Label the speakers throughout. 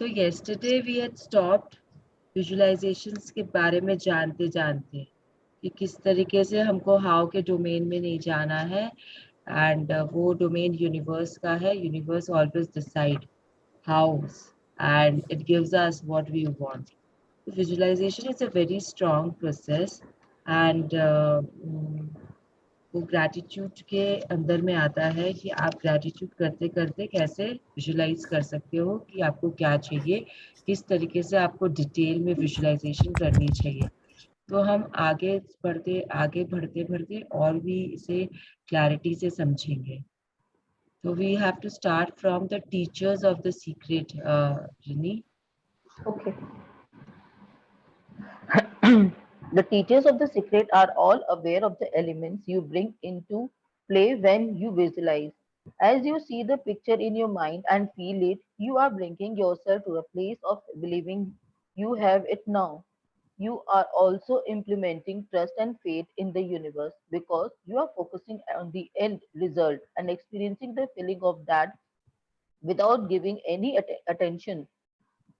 Speaker 1: So yesterday we had stopped visualisations के बारे में जानते जानते कि किस तरीके से हमको हाउ के डोमेन में नहीं जाना है, एंड वो डोमेन यूनिवर्स का है. Universe always decide house and it gives us what we want. Visualisation is a very strong process, and वो ग्रैटिट्यूड के अंदर में आता है कि आप ग्रैटिट्यूड करते करते कैसे विजुलाइज कर सकते हो कि आपको क्या चाहिए, किस तरीके से आपको डिटेल में विजुलाइजेशन करनी चाहिए. तो हम आगे बढ़ते बढ़ते और भी इसे क्लैरिटी से समझेंगे. तो we have to start from the teachers of the secret. रिनी.
Speaker 2: Okay. The teachers of the secret are all aware of the elements you bring into play when you visualize. As you see the picture in your mind and feel it, you are bringing yourself to a place of believing you have it now. You are also implementing trust and faith in the universe because you are focusing on the end result and experiencing the feeling of that without giving any attention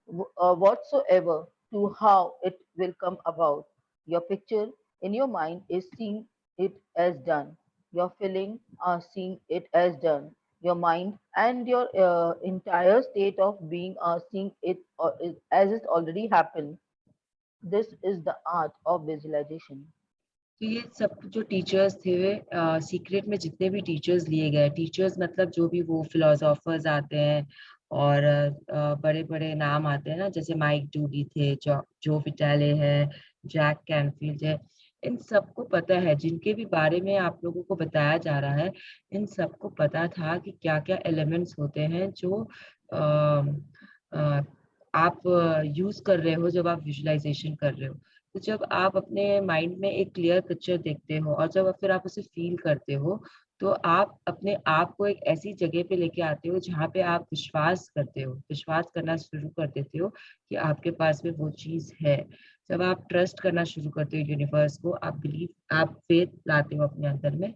Speaker 2: whatsoever to how it will come about. Your picture in your mind is seeing it as done. Your feeling are seeing it as done. Your mind and your entire state of being are seeing it as it already happened. This is the art of visualization.
Speaker 1: तो ये सब जो teachers थे, secret में जितने भी teachers लिए गए, टीचर्स मतलब जो भी वो फिलोसोफर्स आते हैं और बड़े बड़े नाम आते हैं ना, जैसे माइक डूडी थे, जो विटाले है, जैक कैनफील्ड है. इन सबको पता है, जिनके भी बारे में आप लोगों को बताया जा रहा है, इन सबको पता था कि क्या क्या एलिमेंट्स होते हैं जो आप यूज कर रहे हो जब आप विजुअलाइजेशन कर रहे हो. तो जब आप अपने माइंड में एक क्लियर पिक्चर देखते हो और जब फिर आप उसे फील करते हो, तो आप अपने आप को एक ऐसी जगह पे लेके आते हो जहाँ पे आप विश्वास करते हो, विश्वास करना शुरू कर देते हो कि आपके पास में वो चीज है. जब आप ट्रस्ट करना शुरू करते हो यूनिवर्स को, आप फेथ लाते हो अपने अंदर में,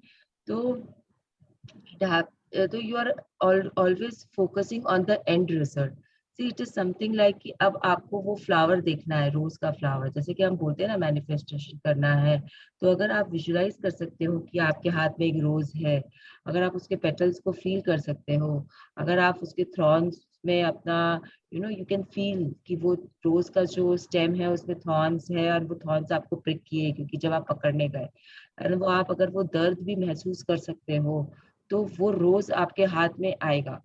Speaker 1: तो you are always focusing on the end result. See it is something like कि अब आपको वो फ्लावर देखना है, रोज का फ्लावर, जैसे कि हम बोलते हैं ना मैनिफेस्टेशन करना है. तो अगर आप विजुलाइज कर सकते हो कि आपके हाथ में एक रोज है, अगर आप उसके पेटल्स को फील कर सकते हो, अगर आप उसके थॉर्न्स में अपना यू कैन फील कि वो रोज का जो स्टेम है उसमें थॉर्न्स है और वो थॉर्न्स आपको प्रिक किए क्योंकि जब आप पकड़ने गए, और वो आप अगर वो दर्द भी महसूस कर सकते हो, तो वो रोज आपके हाथ में आएगा.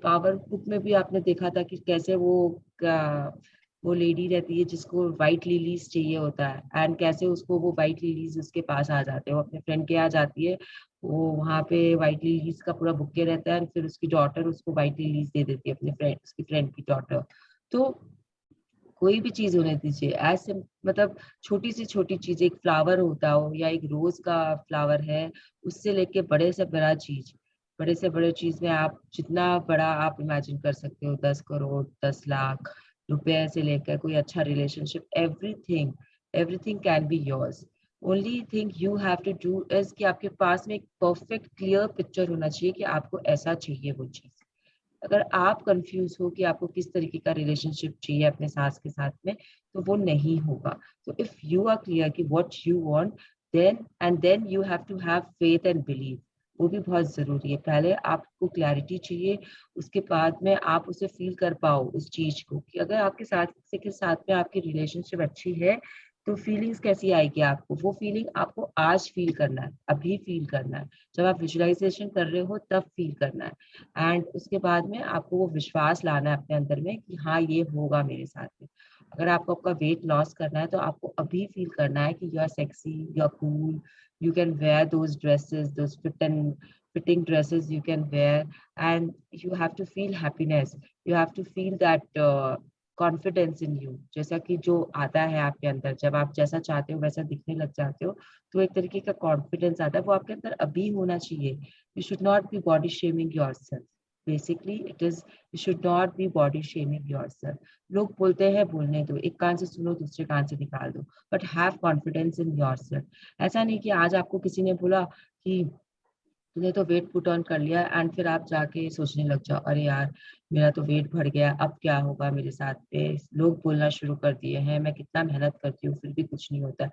Speaker 1: पावर बुक में भी आपने देखा था कि कैसे वो लेडी रहती है जिसको व्हाइट लिलीज चाहिए होता है, एंड कैसे उसको वो व्हाइट लिलीज उसके पास आ जाते हैं, वो अपने फ्रेंड के यहाँ जाती है, वो वहां पे व्हाइट लिलीज का पूरा बुके रहता है, फिर उसकी डॉटर उसको व्हाइट लिलीज दे देती है, अपने फ्रेंड, उसकी फ्रेंड की डॉटर. तो कोई भी चीज होने दीजिए, ऐसे मतलब छोटी सी छोटी चीज, एक फ्लावर होता हो या एक रोज का फ्लावर है, उससे लेके बड़े से बड़ा चीज, बड़े से बड़े चीज में आप जितना बड़ा आप इमेजिन कर सकते हो, 10 करोड़, 10 लाख रुपए से लेकर कोई अच्छा relationship, everything, everything can be yours. Only thing you have to do is कि आपके पास में एक परफेक्ट क्लियर पिक्चर होना चाहिए कि आपको ऐसा चाहिए वो चीज. अगर आप कंफ्यूज हो कि आपको किस तरीके का रिलेशनशिप चाहिए अपने सास के साथ में, तो वो नहीं होगा. तो इफ यू आर क्लियर कि what you want, then you have to have faith and believe. वो भी बहुत जरूरी है. पहले आपको क्लैरिटी चाहिए, उसके बाद में आप उसे फील कर पाओ उस चीज को, कि अगर आपके साथ के साथ में आपकी रिलेशनशिप अच्छी है, तो फीलिंग्स कैसी आएगी आपको, वो फीलिंग आपको आज फील करना है, अभी फील करना है, जब आप विजुअलाइजेशन कर रहे हो तब फील करना है. एंड उसके बाद में आपको वो विश्वास लाना है अपने अंदर में कि हाँ ये होगा मेरे साथ में. अगर आपको आपका वेट लॉस करना है, तो आपको अभी फील करना है कि you are sexy, you are cool, you can wear those dresses, those fitting dresses you can wear, and you have to feel happiness, you have to feel that confidence in you. जैसा कि जो आता है आपके अंदर, जब आप जैसा चाहते हो वैसा दिखने लग जाते हो, तो एक तरीके का कॉन्फिडेंस आता है, वो आपके अंदर अभी होना चाहिए. You should not be body shaming yourself. Basically it is, you should not be body shaming yourself. लोग बोलते हैं, बोलने दो, एक कान से सुनो दूसरे कान से निकाल दो, but have confidence in yourself. ऐसा नहीं कि आज आपको किसी ने बोला कि तूने तो वेट पुट ऑन कर लिया एंड फिर आप जाके सोचने लग जाओ, अरे यार मेरा तो वेट बढ़ गया, अब क्या होगा मेरे साथ पे, लोग बोलना शुरू कर दिए हैं, मैं कितना मेहनत करती हूँ फिर भी कुछ नहीं होता।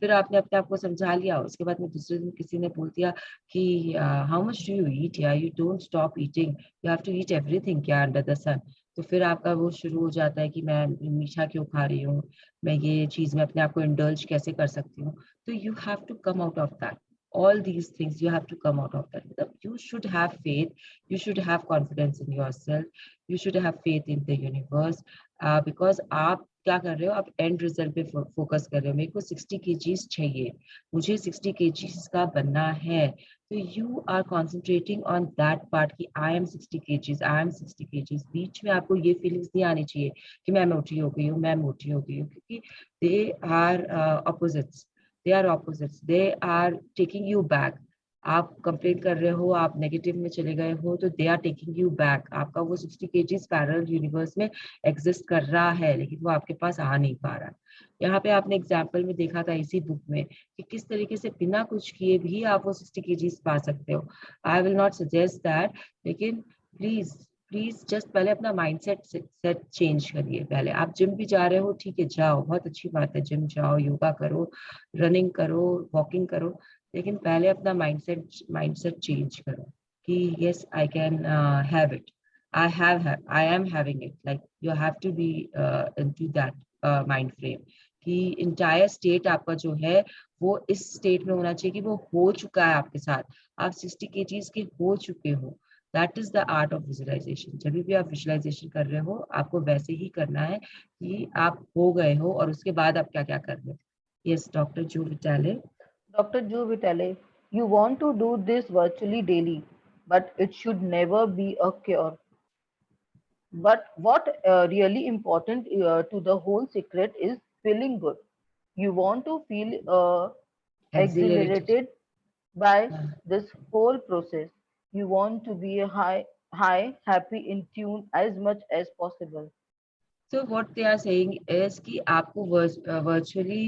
Speaker 1: फिर आपने अपने आप को समझा लिया, उसके बाद में दूसरे दिन किसी ने बोल दिया कि how much do you eat, या you don't stop eating, you have to eat everything क्या अंडर द सन। तो फिर आपका वो शुरू हो जाता है कि मैं मीठा क्यों खा रही हूँ, मैं ये चीज में अपने आप को इंडल्ज कैसे कर सकती हूँ। तो you have to come out of that, all these things you have to come out of that. You should have faith, you should have confidence in yourself, you should have faith in the universe, because आप क्या कर रहे हो, आप and result पे focus कर रहे हो। मेरे को 60 kgs चाहिए, मुझे 60 kgs का बनना है, तो you are concentrating on that part कि I am 60 kgs, I am 60 kgs। बीच में आपको ये फीलिंग्स नहीं आनी चाहिए कि मैं मोटी हो गई हूँ, मैं मोटी हो गई हूँ, क्योंकि they are opposites, they are opposites, they are taking you back। आप कंप्लेन कर रहे हो, आप नेगेटिव में चले गए हो, तो they are taking you back. आपका वो 60 kgs पैरेलल यूनिवर्स में एग्जिस्ट कर रहा है, लेकिन वो आपके पास आ नहीं पा रहा। यहाँ पे आपने एग्जाम्पल में देखा था इसी बुक में कि किस तरीके से बिना कुछ किए भी आप वो 60 kgs पा सकते हो। आई विल नॉट सजेस्ट दैट, लेकिन प्लीज प्लीज जस्ट पहले अपना माइंडसेट सेट चेंज करिए। पहले आप जिम भी जा रहे हो, ठीक है जाओ, बहुत अच्छी बात है, जिम जाओ, योगा करो, रनिंग करो, वॉकिंग करो, लेकिन पहले अपना माइंडसेट चेंज करो कि yes I can have it, I am having it, like you have to be into that mind frame कि इंटायर स्टेट आपका जो है वो इस स्टेट में होना चाहिए कि वो हो चुका है आपके साथ, आप 60 kgs के हो चुके हो। That is the art of visualisation. जब भी आप विजुअलाइजेशन कर रहे हो, आपको वैसे ही करना है कि आप हो गए हो और उसके बाद आप क्या क्या कर रहे हो। यस डॉक्टर जो विटाले।
Speaker 2: Dr. Joe Vitale, you want to do this virtually daily, but it should never be a cure. But what really important to the whole secret is feeling good. You want to feel
Speaker 1: accelerated.
Speaker 2: exhilarated by this whole process. You want to be high, happy, in tune as much as possible.
Speaker 1: So what they are saying is कि आपको virtually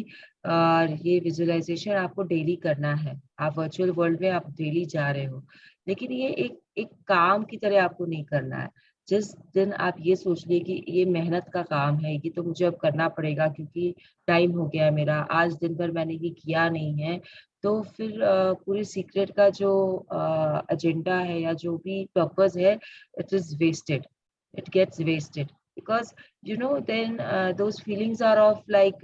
Speaker 1: ये visualisation आपको daily करना है। आप virtual world में आप daily जा रहे हो, लेकिन ये एक एक काम की तरह आपको नहीं करना है। जिस दिन आप ये सोच लिए कि ये मेहनत का काम है, ये तो मुझे अब करना पड़ेगा क्योंकि टाइम हो गया है मेरा, आज दिन भर मैंने ये किया नहीं है, तो फिर पूरे सीक्रेट का जो एजेंडा है या जो भी पर्पस है, it is wasted, it gets wasted, because then those feelings are of like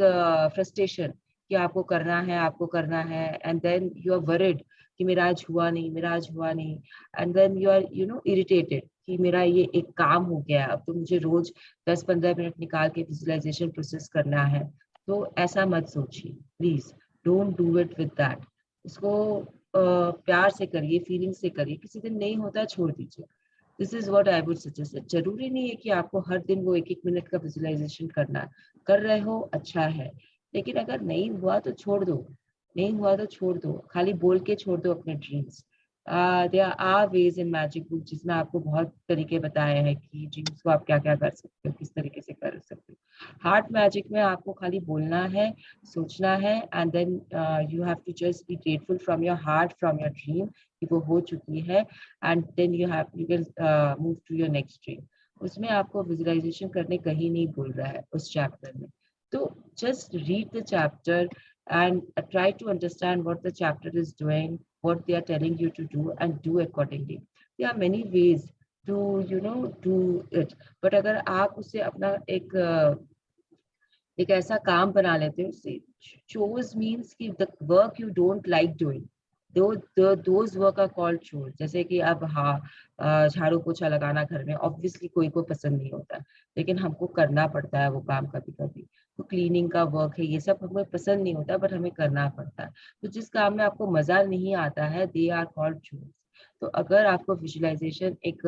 Speaker 1: frustration कि आपको करना है, आपको करना है, and then you are worried कि मेरा आज हुआ नहीं, मेरा आज हुआ नहीं, and then you are irritated कि मेरा ये एक काम हो गया, अब तो मुझे रोज 10-15 मिनट निकाल के विजुअलाइजेशन प्रोसेस करना है। तो ऐसा मत सोचिए, please don't do it with that. इसको प्यार से करिए, फीलिंग से करिए, किसी दिन नहीं होता है छोड़ दीजिए। This is what I would suggest. जरूरी नहीं है कि आपको हर दिन वो 1-1 मिनट का विजुअलाइजेशन करना है, कर रहे हो अच्छा है, लेकिन अगर नहीं हुआ तो छोड़ दो, नहीं हुआ तो छोड़ दो, खाली बोल के छोड़ दो अपने dreams. There are ways in magic book जिसमें आपको बहुत तरीके बताए हैं कि ड्रीम्स को आप क्या क्या कर सकते हो, किस तरीके से कर सकते हो। हार्ट मैजिक में आपको खाली बोलना है, सोचना है, and then you have to just be grateful from your heart, from your dream कि वो हो चुकी है, and then you can move to your next dream. उसमें आपको विजुअलाइजेशन करने कहीं नहीं बोल रहा है उस चैप्टर में। तो just read the chapter and try to understand what the chapter is doing, what they are telling you to do, and do accordingly. There are many ways to do it, but अगर आप उसे अपना एक ऐसा काम बना लेते हो, chores means कि the work you don't like doing, those work are called chores। जैसे कि अब हाँ झाड़ू पोछा लगाना घर में ऑब्वियसली कोई को पसंद नहीं होता, लेकिन हमको करना पड़ता है वो काम कभी कभी। तो क्लीनिंग का वर्क है, ये सब हमें पसंद नहीं होता बट हमें करना पड़ता है। तो जिस काम में आपको मजा नहीं आता है, दे आर कॉल्ड चोर्स। तो अगर आपको विजुअलाइजेशन एक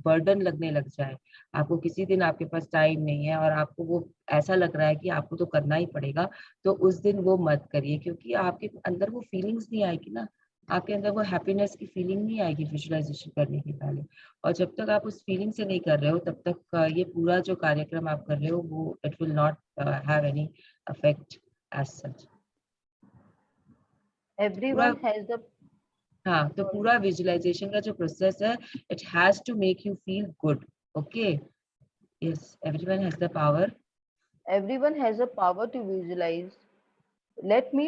Speaker 1: बर्डन लगने लग जाए, आपको किसी दिन आपके पास टाइम नहीं है और आपको वो ऐसा लग रहा है कि आपको तो करना ही पड़ेगा, तो उस दिन वो मत करिए, क्योंकि आपके अंदर वो फीलिंग्स नहीं आएगी ना, आपके अंदर वो हैप्पीनेस की फीलिंग नहीं आएगी विजुअलाइजेशन करने के पहले। और जब तक आप उस फीलिंग से नहीं कर रहे हो, तब तक ये पूरा जो कार्यक्रम आप कर रहे हो वो it will not have any effect as such. पूरा
Speaker 2: Everyone has the
Speaker 1: हाँ, तो पूरा विजुअलाइजेशन का जो प्रोसेस है, it has to make you feel good. Okay. Yes, everyone has the power.
Speaker 2: Everyone has a power to visualize. Let me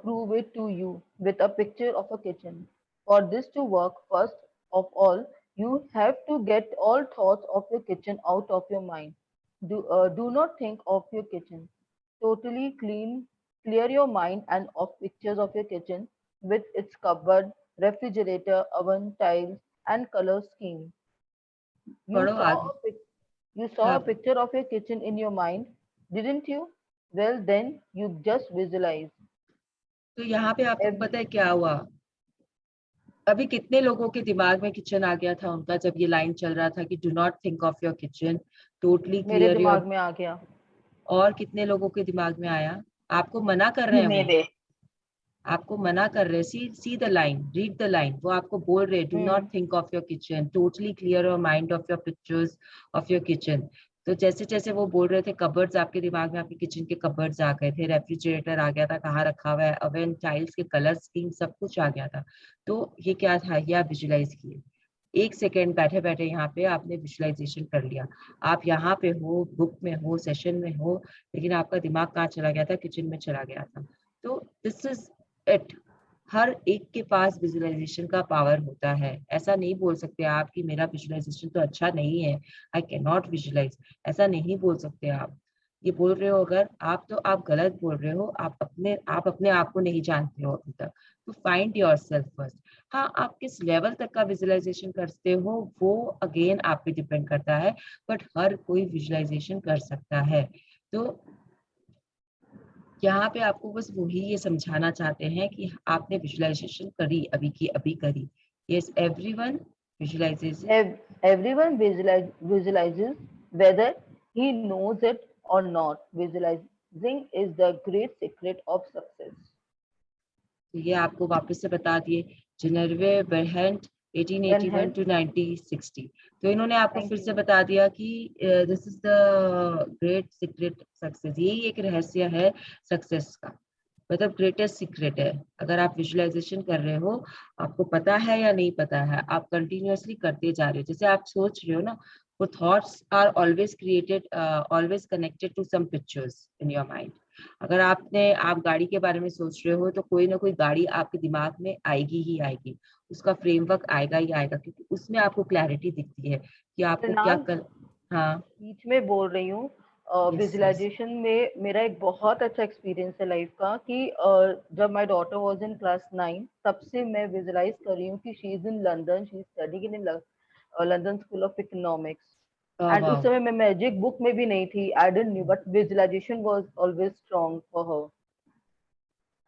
Speaker 2: prove it to you with a picture of a kitchen. For this to work, first of all, you have to get all thoughts of your kitchen out of your mind. Do not think of your kitchen. Totally clear your mind and of pictures of your kitchen with its cupboard, refrigerator, oven, tiles, and color scheme. You
Speaker 1: पढ़ो
Speaker 2: saw
Speaker 1: आगे.
Speaker 2: a you saw a
Speaker 1: हाँ,
Speaker 2: picture of your kitchen in your mind, didn't you? Well, then you just visualize.
Speaker 1: तो यहाँ पे आपको
Speaker 2: Ev-
Speaker 1: पता है क्या हुआ? अभी कितने लोगों के दिमाग में किचन आ गया था उनका, जब ये लाइन चल रहा था कि do not think of your kitchen, totally
Speaker 2: मेरे
Speaker 1: क्लियर योर.
Speaker 2: दिमाग में आ गया।
Speaker 1: और कितने लोगों के दिमाग में आया? आपको मना कर रहे हैं वो.
Speaker 2: मेरे
Speaker 1: आपको मना कर रहे हैं. See the line, read the line. वो आपको बोल रहे हैं do not
Speaker 2: hmm
Speaker 1: think of your kitchen, totally clear your mind of your pictures of your kitchen. तो जैसे जैसे वो बोल रहे थे, कबर्ड्स आपके दिमाग में, आपके किचन के कबर्ड्स आ गए थे, रेफ्रिजरेटर आ गया था, कहाँ रखा हुआ है, ओवन, टाइल्स के कलर स्कीम, सब कुछ आ गया था. तो ये क्या था, ये आप विजुलाइज किए. 1 सेकेंड बैठे बैठे यहाँ पे आपने विजुअलाइजेशन कर लिया. आप यहाँ पे हो, बुक में हो, सेशन में हो, लेकिन आपका दिमाग कहाँ चला गया था? किचन में चला गया था. तो दिस इज इट. हर एक के पास विजुअलाइजेशन का पावर होता है. ऐसा नहीं बोल सकते आप कि मेरा विजुअलाइजेशन तो अच्छा नहीं है, आई कैन नॉट विजुअलाइज. ऐसा नहीं बोल सकते आप. ये बोल रहे हो अगर आप, तो आप गलत बोल रहे हो. आप अपने आप को नहीं जानते हो अभी तक. तो फाइंड योर सेल्फ फर्स्ट. हाँ, आप किस लेवल तक का विजुअलाइजेशन करते हो वो अगेन आप पे डिपेंड करता है. बट हर कोई विजुअलाइजेशन कर सकता है. तो यहाँ पे आपको बस वही ये समझाना चाहते हैं कि आपने विजुअलाइजेशन करी, अभी की अभी करी. Yes, everyone visualization.
Speaker 2: everyone visualizes whether he knows it or not. Visualizing is the great secret of success.
Speaker 1: तो ये आपको वापस से बता दिए. जेनेरवे बरहंट,
Speaker 2: When
Speaker 1: 1881
Speaker 2: held,
Speaker 1: टू 1960. तो इन्होंने आपको
Speaker 2: thank
Speaker 1: फिर से
Speaker 2: you.
Speaker 1: बता दिया कि this is the great secret success. यही एक रहस्य है सक्सेस का. मतलब ग्रेटेस्ट सीक्रेट है. अगर आप विजुअलाइजेशन कर रहे हो, आपको पता है या नहीं पता है, आप कंटिन्यूअसली करते जा रहे हो. जैसे आप सोच रहे हो ना, वो thoughts are always created, always connected to some pictures in your mind. अगर आप गाड़ी के बारे में सोच रहे हो, तो कोई ना कोई गाड़ी आपके दिमाग में आएगी ही आएगी. उसका फ्रेमवर्क आएगा ही आएगा, क्योंकि उसमें आपको क्लैरिटी दिखती है कि आपको क्या
Speaker 2: Pranam,
Speaker 1: कर. हाँ.
Speaker 2: बीच में बोल रही हूँ।
Speaker 1: Yes, yes.
Speaker 2: विजुअलाइजेशन में मेरा एक बहुत अच्छा एक्सपीरियंस है लाइफ का कि जब my daughter was in class 9 तब से मैं विजुअलाइज कर रही हूँ कि she is in London, she is studying in London school of economics. And उस
Speaker 1: वाह.
Speaker 2: समय मैं मैजिक बुक में भी नहीं थी, I didn't knew, but visualisation was always strong for her.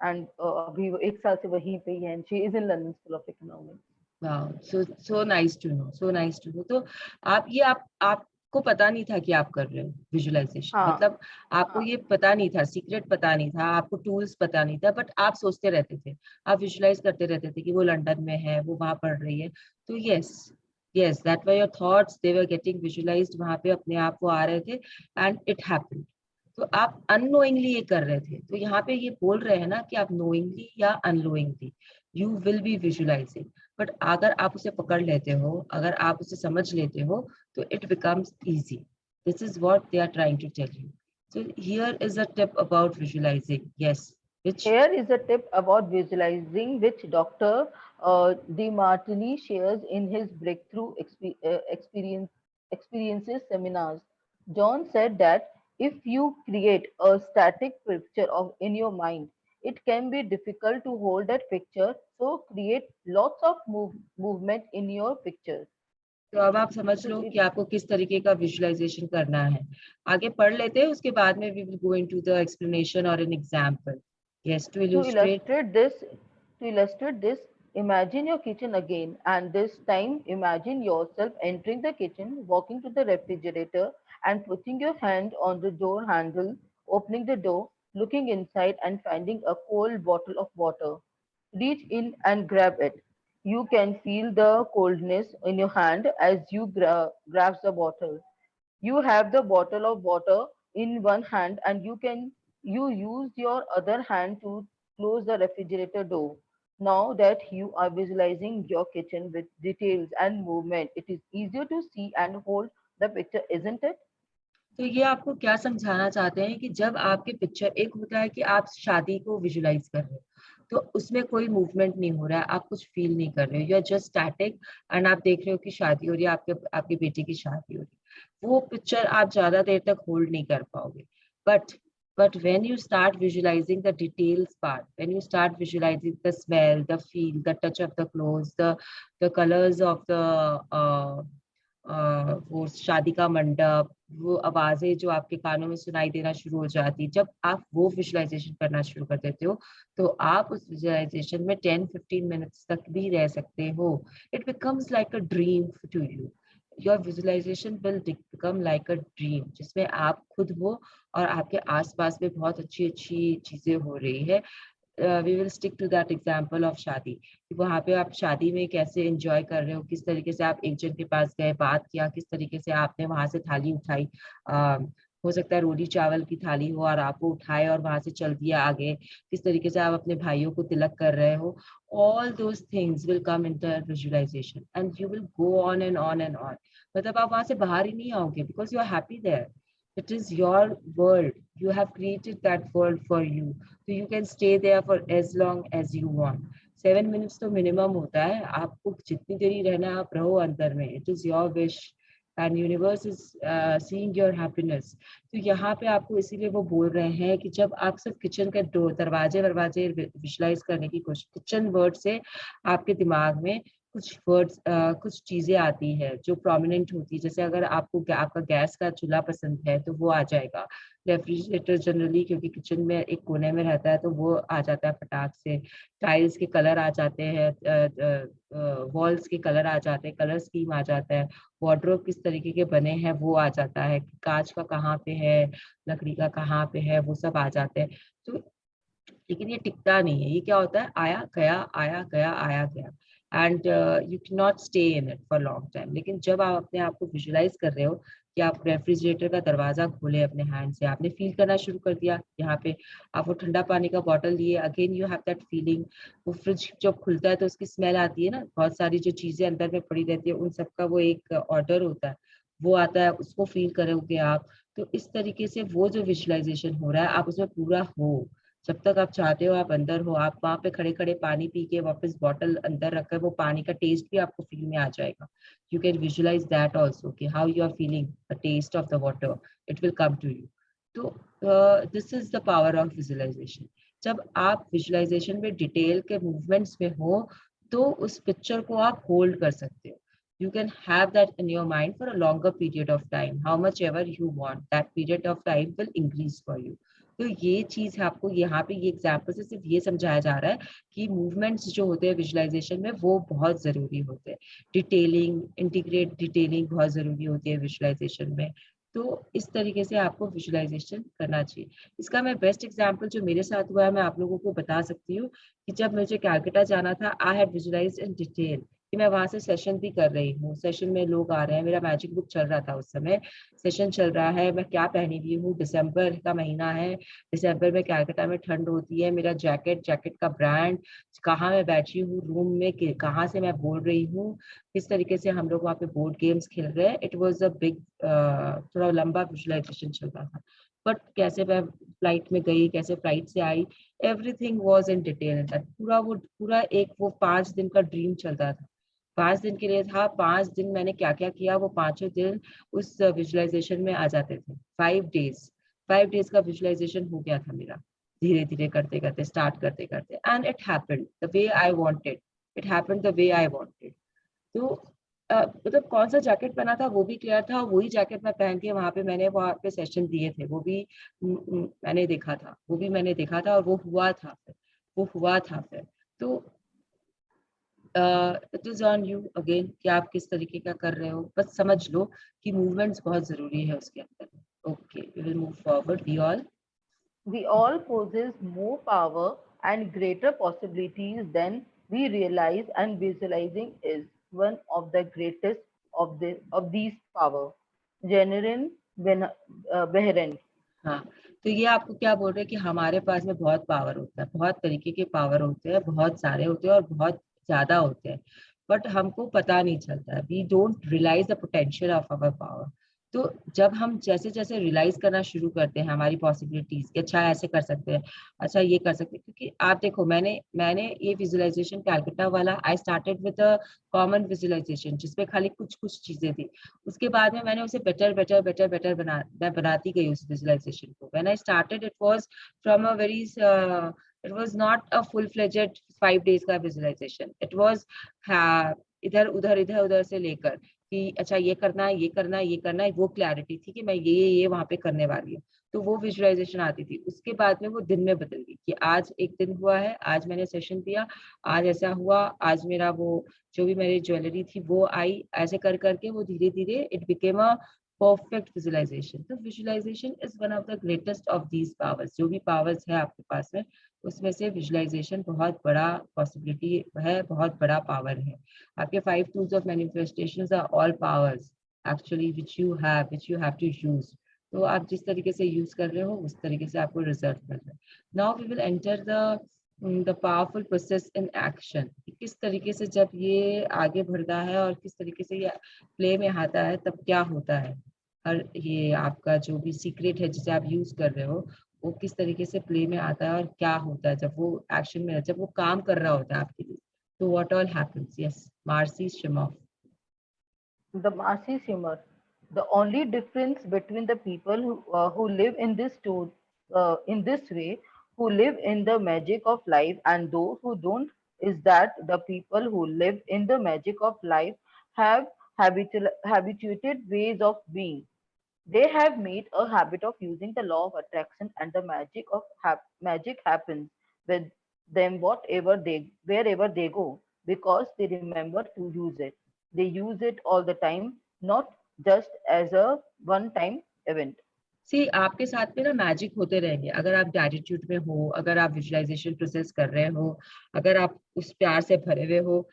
Speaker 2: And अभी वो 1 साल से वहीं पे ही है, she is in London school of economics.
Speaker 1: वाह, so nice to know, so nice to know. तो आपको पता नहीं था कि आप कर रहे हो विजुअलाइजेशन,
Speaker 2: हाँ
Speaker 1: मतलब आपको
Speaker 2: हाँ
Speaker 1: ये पता नहीं था, सीक्रेट पता नहीं था, आपको टूल्स पता नहीं था, बट आप सोचते रहते थे, आप विजुअलाइज करते रहते थे कि वो लंदन में है, वो वहां पढ़ रही है. तो yes, yes, that were your thoughts, they were getting visualised, वहां पे अपने आप वो आ रहे थे. And it happened. तो आप अननोइंगली ये कर रहे थे. तो यहाँ पे ये बोल रहे हैं ना कि आप नोइंगली या unknowingly you will be visualising. But अगर आप उसे पकड़ लेते हो, अगर आप उसे समझ लेते हो, तो it becomes easy. This is what they are trying to tell you. So here is a tip about visualizing. Yes, which.
Speaker 2: Here is a tip about visualizing which Dr. De Martini shares in his breakthrough experiences seminars. John said that if you create a static picture of in your mind, it can be difficult to hold that picture. So create lots of movement in your picture.
Speaker 1: तो अब आप समझ
Speaker 2: So
Speaker 1: low
Speaker 2: it,
Speaker 1: कि आपको किस तरीके का visualisation करना है. आगे पढ़ लेते हैं, उसके बाद में we will go into the explanation or an example. Yes, to
Speaker 2: To
Speaker 1: illustrate.
Speaker 2: illustrate this, to illustrate this, imagine your kitchen again, and this time imagine yourself entering the kitchen, walking to the refrigerator, and putting your hand on the door handle, opening the door, looking inside, and finding a cold bottle of water. Reach in and grab it. You can feel the coldness in your hand as you grab the bottle. You have the bottle of water in one hand and you use your other hand to close the refrigerator door. Now that you are visualizing your kitchen with details and movement, it is easier to see and hold the picture, isn't it?
Speaker 1: तो ये आपको क्या समझाना चाहते हैं कि जब आपके पिक्चर, एक होता है कि आप शादी को विजुलाइज कर रहे हो, तो उसमें कोई मूवमेंट नहीं हो रहा है, आप कुछ फील नहीं कर रहे हो, you are just static and आप देख रहे हो कि शादी हो रही है, आपके आपके बेटे की शादी हो रही है। वो पिक्चर आप ज्यादा देर तक होल्ड नहीं कर पाओगे। But when you start visualizing the details part, when you start visualizing the smell, the feel, the touch of the clothes, the colors of the वो शादी का मंडप, वो आवाजें जो आपके कानों में सुनाई देना शुरू हो जाती, जब आप वो विजुअलाइजेशन करना शुरू कर देते हो, तो आप उस विजुअलाइजेशन में 10-15 मिनट्स तक भी रह सकते हो। It becomes like a dream to you. Your visualization will become like a dream, जिसमें आप खुद हो और आपके आसपास में बहुत अच्छी अच्छी चीजें हो रही है। We will stick to that example of shaadi, कि वहाँ पे आप शादी में कैसे एंजॉय कर रहे हो, किस तरीके से आप एक जन के पास गए, बात किया, किस तरीके से आपने वहां से थाली उठाई। हो सकता है रोटी चावल की थाली हो और आप वो उठाए और वहां से चल दिया आगे, किस तरीके से आप अपने भाइयों को तिलक कर रहे हो। All those things will come in the visualization and you will go on and on and on. मतलब आप वहां से बाहर ही नहीं आओगे, because you are happy there. It is your world. You have created that world for you. So you can stay there for as long as you want. 7 minutes तो minimum होता है, आपको जितनी देरी रहना है आप रहो अंदर में। It is your wish and universe is seeing your happiness. तो यहाँ पे आपको इसीलिए वो बोल रहे हैं कि जब आप सिर्फ किचन के दरवाजे वरवाजे विजुलाइज करने की कोशिश, किचन वर्ड से आपके दिमाग में कुछ वर्ड्स, कुछ चीजें आती है जो प्रोमिनेंट होती है। जैसे अगर आपको आपका गैस का चूल्हा पसंद है तो वो आ जाएगा। रेफ्रिजरेटर जनरली क्योंकि किचन में एक कोने में रहता है तो वो आ जाता है फटाक से। टाइल्स के कलर आ जाते हैं, वॉल्स के कलर आ जाते हैं, कलर स्कीम आ जाता है। वार्डरोब किस तरीके के बने हैं वो आ जाता है, कांच का कहाँ पे है, लकड़ी का कहाँ पे है, वो सब आ जाते हैं। तो लेकिन ये टिकता नहीं है, ये क्या होता है, आया गया आया गया आया गया, and you can not stay in it for long time. लेकिन जब आप अपने आप को विजुलाइज कर रहे हो कि आप रेफ्रिजरेटर का दरवाजा खोले अपने हैंड से, आपने फील करना शुरू कर दिया यहाँ पे, आप वो ठंडा पानी का बॉटल लिए, again you have that feeling. वो फ्रिज जब खुलता है तो उसकी स्मेल आती है ना, बहुत सारी जो चीजें अंदर में पड़ी रहती है उन सबका वो एक ऑर्डर होता है, वो आता है, उसको फील करोगे आप। तो इस तरीके से वो जो विजुअलाइजेशन हो रहा है आप उसमें पूरा हो। जब तक आप चाहते हो आप अंदर हो, आप वहां पे खड़े खड़े पानी पी के वापस बॉटल अंदर रखकर वो पानी का टेस्ट भी आपको फील में आ जाएगा। You can visualise that also कि how you are feeling the taste of the water, it will come to you. तो this is the power of visualisation. जब आप विजुअलाइजेशन में डिटेल के मूवमेंट्स में हो तो उस पिक्चर को आप होल्ड कर सकते हो। You can have that in your mind for a longer period of time. How much ever you want, that period of time will increase for you. तो ये चीज है, आपको यहाँ पे ये एग्जाम्पल से सिर्फ ये समझाया जा रहा है कि मूवमेंट्स जो होते हैं विजुअलाइजेशन में वो बहुत जरूरी होते हैं। डिटेलिंग, इंटीग्रेट डिटेलिंग बहुत जरूरी होती है विजुअलाइजेशन में। तो इस तरीके से आपको विजुअलाइजेशन करना चाहिए। इसका मैं बेस्ट एग्जाम्पल जो मेरे साथ हुआ है मैं आप लोगों को बता सकती हूँ कि जब मुझे कैलकाटा जाना था, I had visualised in detail कि मैं वहां से सेशन भी कर रही हूँ, सेशन में लोग आ रहे हैं, मेरा मैजिक बुक चल रहा था उस समय, सेशन चल रहा है, मैं क्या पहनी हुई हूँ, दिसंबर का महीना है, दिसंबर में कैलकाटा में ठंड होती है, मेरा जैकेट, जैकेट का ब्रांड, कहाँ मैं बैठी हूँ रूम में, कहाँ से मैं बोल रही हूँ, किस तरीके से हम लोग वहाँ पे बोर्ड गेम्स खेल रहे हैं। इट वॉज अ बिग, थोड़ा लंबा विजुअलाइजेशन चल रहा था। बट कैसे मैं फ्लाइट में गई, कैसे फ्लाइट से आई, एवरीथिंग वॉज इन डिटेल। पूरा वो पूरा एक वो 5 दिन का ड्रीम चल रहा था। 5 दिन के लिए था, 5 दिन मैंने क्या क्या किया वो पांचों दिन उस विजुअलाइजेशन में आ जाते थे। 5 डेज, 5 डेज का विजुअलाइजेशन हो गया था मेरा, धीरे धीरे करते करते, स्टार्ट करते करते, and it happened the way I wanted. It happened the way I wanted. तो मतलब कौन सा जैकेट पहना था वो भी क्लियर था, वही जैकेट मैं पहन के वहां पे सेशन दिए थे, वो भी मैंने देखा था, वो भी मैंने देखा था, और वो हुआ था फिर, वो हुआ था फिर। तो it is on you again कि आप किस तरीके का कर रहे हो, बस समझ लो कि मूवमेंट्स बहुत जरूरी है उसके अंदर। Okay, we will move forward, we all.
Speaker 2: We all possess more power and greater possibilities than we realize, and visualizing is one of the greatest of these power. Generin Behran.
Speaker 1: हाँ, तो ये आपको क्या बोल रहे हैं कि हमारे पास में बहुत पावर होता है, बहुत तरीके के पावर होते हैं, बहुत सारे होते हैं और बहुत ज्यादा होते हैं, बट हमको पता नहीं चलता, we don't realize the potential of our power. तो जब हम जैसे जैसे रियलाइज करना शुरू करते हैं हमारी पॉसिबिलिटीज कि अच्छा ऐसे कर सकते हैं, अच्छा ये कर सकते हैं, क्योंकि आप देखो मैंने मैंने ये विजुअलाइजेशन कैलकाटा वाला I started with a common visualization जिसपे खाली कुछ कुछ चीजें थी। उसके बाद में मैंने उसे बेटर बेटर बेटर बेटर मैं बनाती गई उस विजुअलाइजेशन को। When I started it was from a very it was not a full fledged 5 days का विजुअलाइजेशन, इट वाज इधर उधर से लेकर कि अच्छा ये करना है ये करना है ये करना है, वो क्लैरिटी थी कि मैं ये वहां पे करने वाली हूँ। तो वो विजुअलाइजेशन आती थी। उसके बाद में वो दिन में बदल गई कि आज एक दिन हुआ है, आज मैंने सेशन दिया, आज ऐसा हुआ, आज मेरा वो जो भी मेरी ज्वेलरी थी वो आई, ऐसे कर करके वो धीरे धीरे it became a perfect visualisation. तो visualisation is one of the greatest of these powers. जो भी पावर्स है आपके पास में उसमें से विजुअलाइजेशन बहुत बड़ा पॉसिबिलिटी है, बहुत बड़ा पावर है। आपके 5 tools of manifestations are all powers actually which you have to use। तो आप जिस तरीके से यूज कर रहे हो उस तरीके से आपको रिजल्ट मिल रहा है। Now we will enter the powerful process in action. किस तरीके से जब ये आगे बढ़ता है और किस तरीके से ये प्ले में आता है तब क्या होता है, और ये आपका जो भी सीक्रेट है जिसे आप यूज कर रहे हो वो किस तरीके से प्ले में आता है और क्या होता है जब वो एक्शन में, जब वो काम कर रहा होता है आपके लिए। तो what all happens? Yes, Marcy Shimoff.
Speaker 2: The Marcy's humor. The only difference between the people who live in in this way, who live in the magic of life, and those who don't, is that the people who live in the magic of life have habituated ways of being. They have made a habit of using the law of attraction, and the magic happens with them wherever they go, because they remember to use it. They use it all the time, not just as a one-time event.
Speaker 1: सी आपके साथ में ना magic होते रहेंगे अगर आप gratitude में हो, अगर आप विजुअलाइजेशन प्रोसेस कर रहे हो, अगर आप उस प्यार से भरे हुए हो,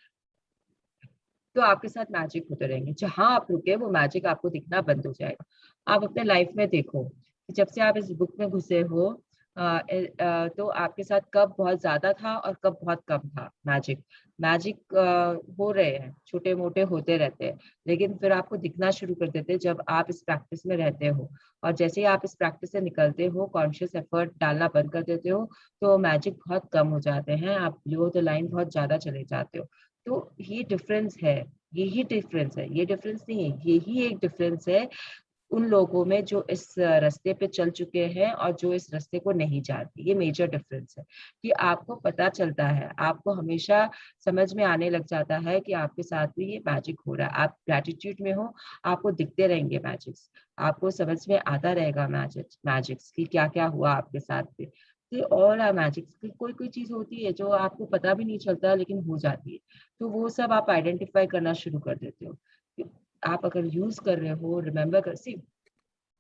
Speaker 1: तो आपके साथ मैजिक होते रहेंगे। जहां आप रुके वो मैजिक आपको दिखना बंद हो जाएगा। आप अपने लाइफ में देखो कि जब से आप इस बुक में घुसे हो तो आपके साथ कब बहुत ज्यादा था और कब बहुत कम था मैजिक। मैजिक हो रहे हैं, छोटे मोटे होते रहते हैं, लेकिन फिर आपको दिखना शुरू कर देते हैं जब आप इस प्रैक्टिस में रहते हो। और जैसे ही आप इस प्रैक्टिस से निकलते हो, कॉन्शियस एफर्ट डालना बंद कर देते हो, तो मैजिक बहुत कम हो जाते हैं, आप बिलो द लाइन बहुत ज्यादा चले जाते हो। तो ये डिफरेंस है, यही डिफरेंस है, ये डिफरेंस नहीं है, यही एक डिफरेंस है उन लोगों में जो इस रास्ते पे चल चुके हैं और जो इस रास्ते को नहीं जानते। ये मेजर डिफरेंस है कि आपको पता चलता है, आपको हमेशा समझ में आने लग जाता है कि आपके साथ भी ये मैजिक हो रहा है। आप ग्रेटिट्यूड में हो, आपको दिखते रहेंगे मैजिक्स, आपको समझ में आता रहेगा मैजिक्स कि क्या क्या हुआ आपके साथ में। All are magics. कोई कोई चीज होती है जो आपको पता भी नहीं चलता लेकिन हो जाती है, तो वो सब आप आइडेंटिफाई करना शुरू कर देते हो। आप अगर यूज कर रहे हो, रिमेम्बर कर, सी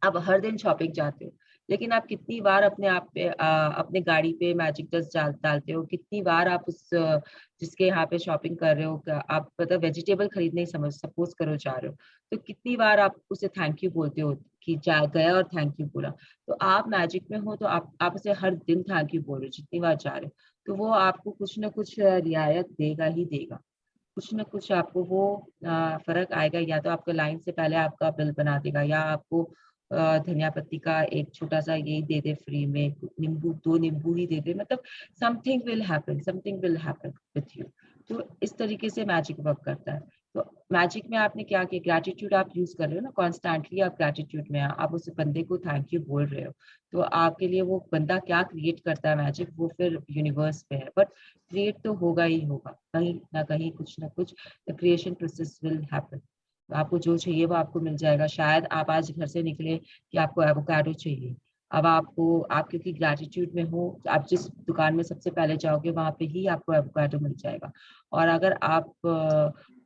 Speaker 1: आप हर दिन शॉपिंग जाते हो, लेकिन आप कितनी बार अपने आप पे अपने गाड़ी पे मैजिक डस्ट डालते हो, कितनी बार आप उस जिसके यहाँ पे शॉपिंग कर रहे हो, आप मतलब वेजिटेबल खरीदने ही समझ सपोज करो जा रहे हो, तो कितनी बार आप उसे थैंक यू बोलते हो कि जा गया और थैंक यू बोला। तो आप मैजिक में हो तो आप उसे हर दिन थैंक यू बोल रहे हो जितनी बार जा रहे हो, तो वो आपको कुछ ना कुछ रियायत देगा ही देगा, कुछ ना कुछ आपको वो फर्क आएगा। या तो आपको लाइन से पहले आपका बिल बना देगा, या आपको धनिया पत्ती का एक छोटा सा यही दे दे फ्री में, नींबू 2 नींबू ही दे दे, मतलब something will happen with you. तो इस तरीके से मैजिक वर्क करता है। तो मैजिक में आपने क्या किया, ग्रेटिट्यूड आप यूज कर रहे हो ना, कॉन्स्टेंटली आप ग्रेटिट्यूड में आप उस बंदे को थैंक यू बोल रहे हो, तो आपके लिए वो बंदा क्या क्रिएट करता है मैजिक, वो फिर यूनिवर्स पे है, बट क्रिएट तो होगा ही होगा, कहीं ना कहीं कुछ ना कुछ the creation process will happen. आपको जो चाहिए वो आपको मिल जाएगा। शायद आप आज घर से निकले कि आपको एवोकाडो चाहिए, अब आप क्योंकि ग्रेटिट्यूड में हो, आप जिस दुकान में सबसे पहले जाओगे वहां पे ही आपको एवोकाडो मिल जाएगा। और अगर आप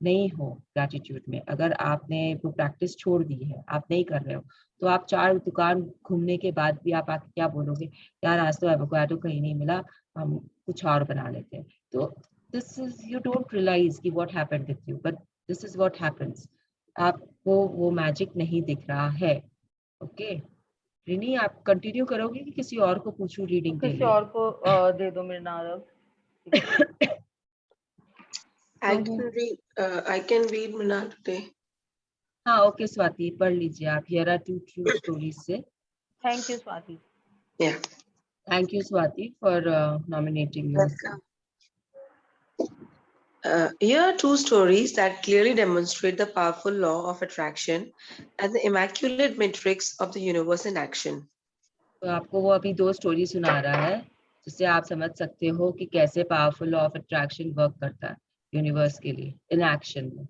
Speaker 1: नहीं हो ग्रेटिट्यूड में, अगर आपने वो प्रैक्टिस छोड़ दी है, आप नहीं कर रहे हो, तो आप 4 दुकान घूमने के बाद भी आप आके क्या बोलोगे, यार आज तो एवोकाडो कहीं नहीं मिला, हम कुछ और बना लेते हैं। तो this is, you don't realise कि what happened with you, but this is what happens. आपको वो मैजिक नहीं दिख रहा है। ओके, रिनी आप कंटिन्यू करोगे कि किसी और को पूछूं रीडिंग के
Speaker 2: किसी
Speaker 1: लिए?
Speaker 2: और को दे दो मृणाल अब।
Speaker 3: I
Speaker 1: तो
Speaker 3: can read. I can read Minna today.
Speaker 1: हाँ ओके स्वाति पढ़ लीजिए आप, here are two true stories से।
Speaker 2: Thank you Swati.
Speaker 3: Yeah.
Speaker 1: Thank you Swati for nominating your.
Speaker 3: Welcome. Here are two stories that clearly demonstrate the powerful law of attraction and the immaculate matrix of the universe in action.
Speaker 1: तो आपको वो अभी दो story सुना रहा है जिससे आप समझ सकते हो कि कैसे powerful law of attraction work करता है यूनिवर्स के लिए इन एक्शन में।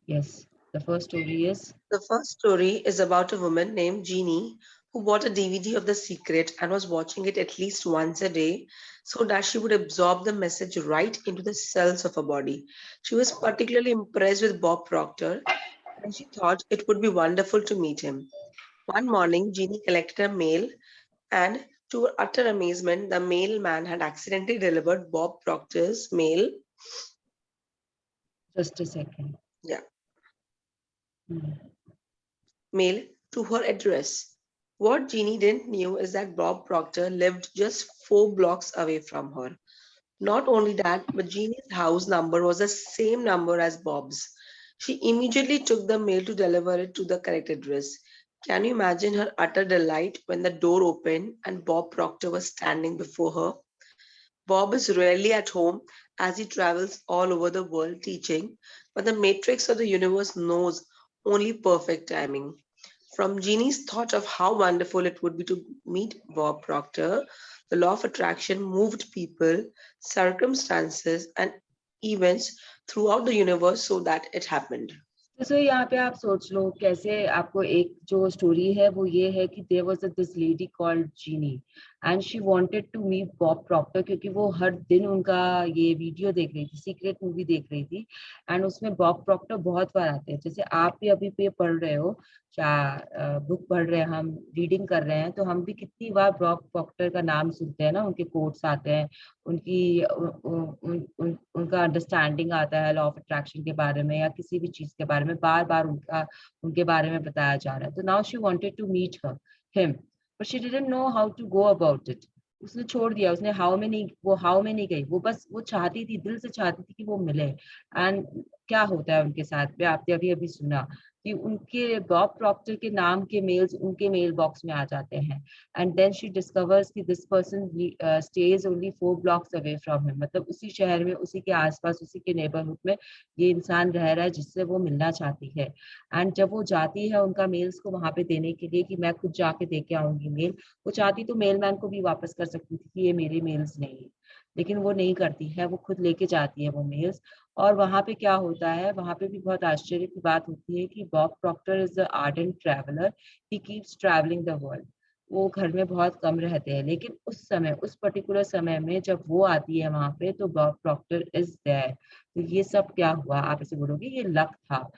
Speaker 1: Yes, the first story is.
Speaker 3: The first story is about a woman named Jeannie who bought a DVD of The Secret and was watching it at least once a day so that she would absorb the message right into the cells of her body. She was particularly impressed with Bob Proctor and she thought it would be wonderful to meet him. One morning, Jeannie collected her mail, and to her utter amazement, the mailman had accidentally delivered Bob Proctor's mail.
Speaker 1: Just a second.
Speaker 3: Yeah. Mail to her address. What Jeannie didn't know is that Bob Proctor lived just 4 blocks away from her. Not only that, but Jeannie's house number was the same number as Bob's. She immediately took the mail to deliver it to the correct address. Can you imagine her utter delight when the door opened and Bob Proctor was standing before her? Bob is rarely at home as he travels all over the world teaching, but the matrix of the universe knows only perfect timing. From Jeannie's thought of how wonderful it would be to meet Bob Proctor, the law of attraction moved people, circumstances, and events throughout the universe so that it happened.
Speaker 1: तो सो यहाँ पे आप सोच लो कैसे आपको एक जो story है वो ये है कि there was this lady called Jeanie and she wanted to meet Bob Proctor क्योंकि वो हर दिन उनका ये वीडियो देख रही थी, सीक्रेट मूवी देख रही थी एंड उसमें बॉब प्रॉक्टर बहुत बार आते हैं। जैसे आप भी अभी पे पढ़ रहे हो, क्या बुक पढ़ रहे हैं, हम रीडिंग कर रहे हैं, तो हम भी कितनी बार बॉब प्रॉक्टर का नाम सुनते हैं ना, उनके कोट्स आते हैं, उनकी उनका अंडरस्टैंडिंग आता है लॉ ऑफ अट्रैक्शन के बारे में या किसी भी चीज के बारे में, बार बार उनके बारे में बताया जा रहा है। तो now she wanted to meet him but she didn't know how to go about it. उसने छोड़ दिया, उसने हाउ में नहीं गई, वो बस वो चाहती थी, दिल से चाहती थी कि वो मिले। एंड क्या होता है उनके साथ में, आपने अभी अभी सुना कि उनके बॉब प्रॉक्टर के नाम के मेल्स उनके मेल बॉक्स में आ जाते हैं एंड देन शी डिस्कवर्स कि this person stage only 4 blocks away from him, मतलब उसी शहर में, उसी के आसपास, उसी के नेबरहुड में ये इंसान रह रहा है जिससे वो मिलना चाहती है। एंड जब वो जाती है उनका मेल्स को वहां पे देने के लिए कि मैं खुद जाके दे के आऊंगी मेल, वो चाहती तो मेलमैन को भी वापस कर सकती थी कि ये मेरे मेल्स नहीं है, लेकिन वो नहीं करती है, वो खुद लेके जाती है वो मेल्स। और वहां पे क्या होता है, वहां पे भी बहुत आश्चर्य की बात होती है कि Bob Procter is the ardent traveller, he keeps travelling the world. वो घर में बहुत कम रहते हैं, लेकिन उस समय, उस पर्टिकुलर समय में जब वो आती है वहां पे तो बॉब प्रॉक्टर इज देयर। तो ये सब क्या हुआ, आप इसे बोलोगे ये लक था।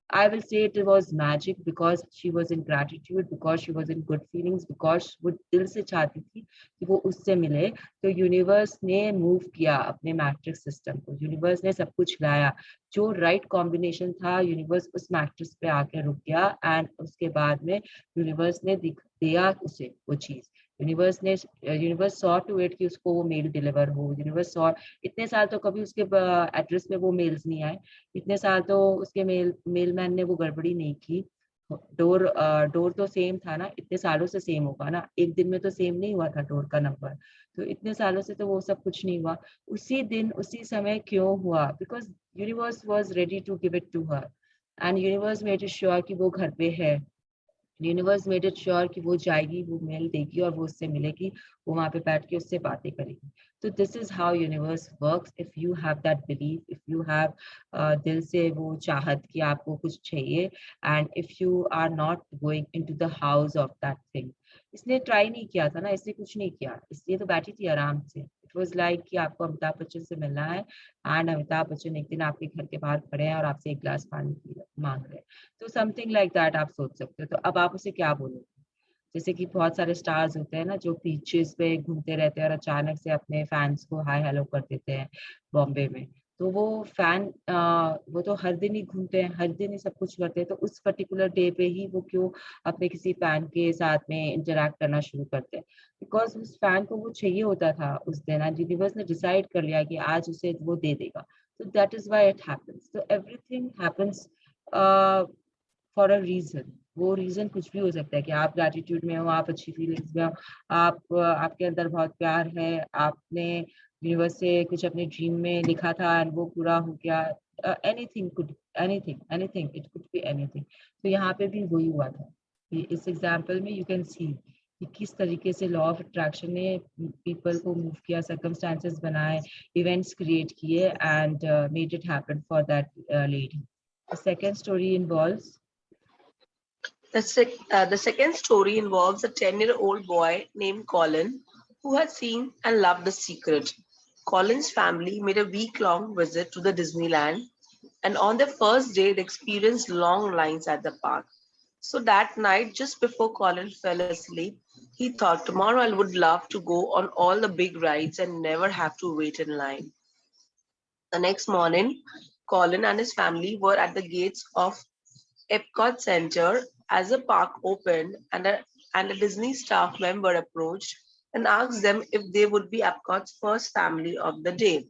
Speaker 1: I will say it was magic because she was in gratitude, because she was in good feelings, because वो दिल से चाहती थी कि वो उससे मिले। तो यूनिवर्स ने मूव किया अपने मैट्रिक्स सिस्टम को, यूनिवर्स ने सब कुछ लाया, जो राइट कॉम्बिनेशन था, यूनिवर्स उस मैट्रिक्स पे आके रुक गया एंड उसके बाद में यूनिवर्स ने दिया उसे वो चीज। यूनिवर्स सॉ टू इट कि उसको वो मेल डिलीवर हो, यूनिवर्स सॉ। इतने साल तो कभी उसके एड्रेस में वो मेल्स नहीं आए, इतने साल तो उसके मेलमैन ने वो गड़बड़ी नहीं की। डोर तो सेम था ना, इतने सालों से सेम होगा ना, एक दिन में तो सेम नहीं हुआ था डोर का नंबर, तो इतने सालों से तो वो सब कुछ नहीं हुआ। उसी दिन उसी समय क्यों हुआ, because universe was ready to give it to her and universe made it sure कि वो घर पे है। यूनिवर्स मेड इट श्योर कि वो जाएगी, वो मेल देगी और वो उससे मिलेगी, वो वहां पे बैठ के उससे बातें करेगी। तो this is how universe works. If you have that belief, if you have दिल से वो चाहत कि आपको कुछ चाहिए and if you are not going into the house of that thing. इसने ट्राई नहीं किया था ना, इसने कुछ नहीं किया, इसलिए तो बैठी थी आराम से। इट वाज लाइक कि आपको अमिताभ बच्चन से मिलना है एंड अमिताभ बच्चन एक दिन आपके घर के बाहर खड़े हैं और आपसे एक गिलास पानी मांग रहे हैं। तो समथिंग लाइक दैट आप सोच सकते हो। तो अब आप उसे क्या बोलोगे? जैसे कि बहुत सारे स्टार्स होते हैं ना जो बीचेस पे घूमते रहते हैं और अचानक से अपने फैंस को हाय हेलो कर देते हैं बॉम्बे में, तो वो फैन वो तो हर दिन ही घूमते हैं, हर दिन ही सब कुछ करते हैं, तो उस पर्टिकुलर डे पे ही वो क्यों अपने किसी फैन के साथ में इंटरेक्ट करना शुरू करते हैं? बिकॉज उस फैन को वो चाहिए होता था उस दिन, एंड यूनिवर्स ने डिसाइड कर लिया कि आज उसे वो दे देगा। तो that is why it happens. तो everything happens for a reason. वो रीजन कुछ भी हो सकता है कि आप ग्रेटिट्यूड में हो, आप अच्छी फीलिंग्स में हो, आप आपके अंदर बहुत प्यार है, आपने यूनिवर्स से कुछ अपने ड्रीम में लिखा था एंड वो पूरा हो गया। Anything could, anything it could be anything. तो यहाँ पे भी वही हुआ था कि इस एग्जाम्पल में यू कैन सी कि किस तरीके से लॉ ऑफ अट्रैक्शन ने पीपल को मूव किया, सर्कमस्टांसेस बनाए, इवेंट्स क्रिएट किए and made it happen for that lady. The second story involves.
Speaker 3: The second story involves a 10-year-old boy named Colin who had seen and loved The Secret. Colin's family made a week-long visit to the Disneyland, and on their first day, they experienced long lines at the park. So that night, just before Colin fell asleep, he thought, tomorrow I would love to go on all the big rides and never have to wait in line. The next morning, Colin and his family were at the gates of Epcot Center as the park opened, and a Disney staff member approached and asked them if they would be Epcot's first family of the day.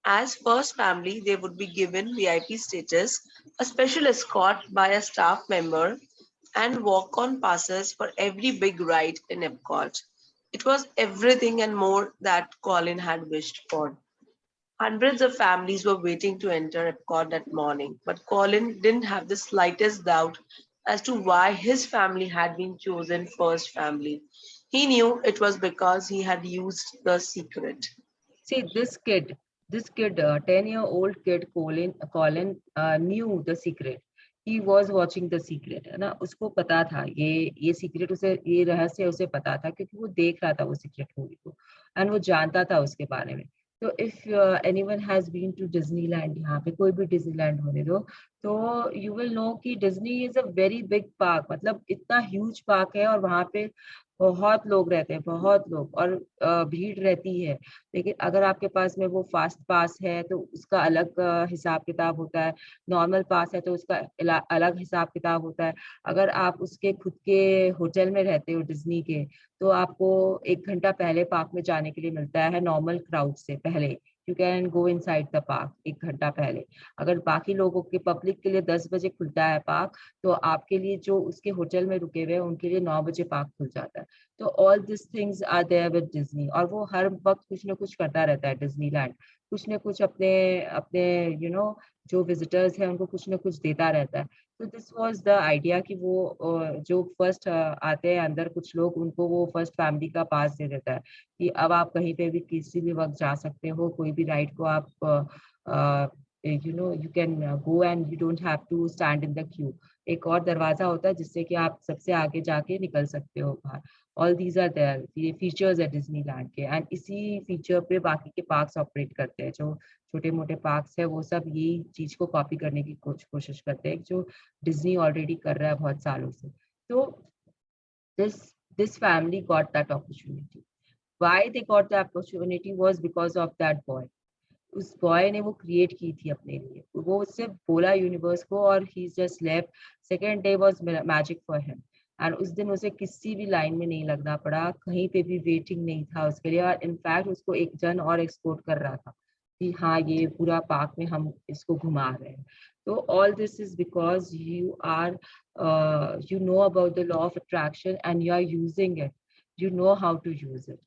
Speaker 3: As first family, they would be given VIP status, a special escort by a staff member, and walk-on passes for every big ride in Epcot. It was everything and more that Colin had wished for. Hundreds of families were waiting to enter Epcot that morning, but Colin didn't have the slightest doubt as to why his family had been chosen first family. He knew it was because he had used The Secret.
Speaker 1: See, this kid, 10-year-old kid, Colin knew The Secret. He was watching The Secret, है ना? उसको पता था ये secret, उसे ये रहस्य उसे पता था क्योंकि वो देख रहा था वो सीक्रेट मूवी को, एंड वो जानता था उसके बारे में। तो if anyone has been to Disneyland, यहाँ पे कोई भी डिज्नीलैंड होने दो, तो यू विल नो कि Disney is a very big park, मतलब इतना ह्यूज पार्क है, और वहाँ पे बहुत लोग रहते हैं, बहुत लोग, और भीड़ रहती है। लेकिन अगर आपके पास में वो फास्ट पास है तो उसका अलग हिसाब किताब होता है, नॉर्मल पास है तो उसका अलग हिसाब किताब होता है। अगर आप उसके खुद के होटल में रहते हो डिज्नी के, तो आपको 1 घंटा पहले पार्क में जाने के लिए मिलता है नॉर्मल क्राउड से पहले। You can go inside the park 1 घंटा पहले। अगर बाकी लोगों के, पब्लिक के लिए 10 बजे खुलता है पार्क, तो आपके लिए जो उसके होटल में रुके हुए हैं उनके लिए 9 बजे पार्क खुल जाता है। तो all this things are there with Disney, और वो हर वक्त कुछ ना कुछ करता रहता है डिज्नीलैंड, कुछ ना कुछ अपने अपने जो विजिटर्स हैं उनको कुछ ना कुछ देता रहता है। तो दिस वाज द आइडिया कि वो जो फर्स्ट आते हैं अंदर कुछ लोग, उनको वो फर्स्ट फैमिली का पास दे देता है कि अब आप कहीं पे भी किसी भी वक्त जा सकते हो, कोई भी राइड को आप you can go and you don't have to stand in the queue। एक और दरवाजा होता है जिससे कि आप सबसे आगे जाके निकल सकते हो बाहर। ऑल दीज आर देयर, ये फीचर्स है डिज्नीलैंड के, एंड इसी फीचर पे बाकी के पार्क्स ऑपरेट करते हैं। जो छोटे मोटे पार्क्स है वो सब यही चीज को कॉपी करने की कोशिश करते हैं जो डिज्नी ऑलरेडी कर रहा है बहुत सालों से। तो this family got that opportunity. Why they got the opportunity was because of that boy। उस बॉय ने वो क्रिएट की थी अपने लिए, वो उससे बोला यूनिवर्स को, और he just left. Second day was magic for him, and उस दिन उसे किसी भी लाइन में नहीं लगना पड़ा, कहीं पे भी वेटिंग नहीं था उसके लिए, और इनफैक्ट उसको एक जन और एक्सपोर्ट कर रहा था कि हाँ ये पूरा पार्क में हम इसको घुमा रहे हैं। तो all this is because you are you know about the law of attraction and you are using it, you know how to use it।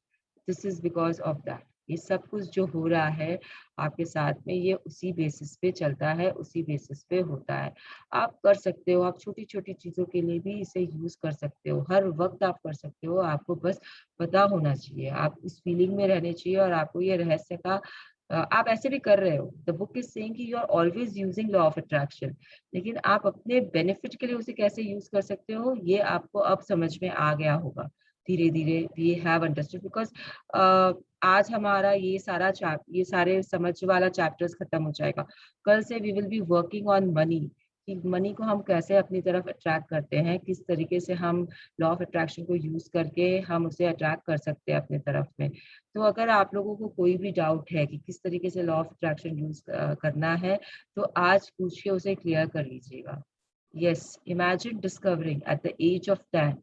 Speaker 1: this is because of that। ये सब कुछ जो हो रहा है आपके साथ में, ये उसी बेसिस पे चलता है, उसी बेसिस पे होता है। आप कर सकते हो, आप छोटी छोटी चीजों के लिए भी इसे यूज कर सकते हो, हर वक्त आप कर सकते हो। आपको बस पता होना चाहिए, आप उस फीलिंग में रहने चाहिए, और आपको ये रहस्य का आप ऐसे भी कर रहे हो। द बुक इज सेइंग कि you are always using law of attraction, लेकिन आप अपने बेनिफिट के लिए उसे कैसे यूज कर सकते हो ये आपको अब समझ में आ गया होगा धीरे धीरे। वी हैव अंडरस्टूड, बिकॉज आज हमारा ये सारे समझ वाला चैप्टर्स खत्म हो जाएगा। कल से we will be working on money, कि मनी को हम कैसे अपनी तरफ अट्रैक्ट करते हैं, किस तरीके से हम लॉ ऑफ अट्रैक्शन को यूज करके हम उसे अट्रैक्ट कर सकते हैं अपनी तरफ में। तो अगर आप लोगों को कोई भी डाउट है कि किस तरीके से लॉ ऑफ अट्रैक्शन यूज करना है, तो आज पूछ के उसे क्लियर कर लीजिएगा। Yes, imagine discovering at the age of 10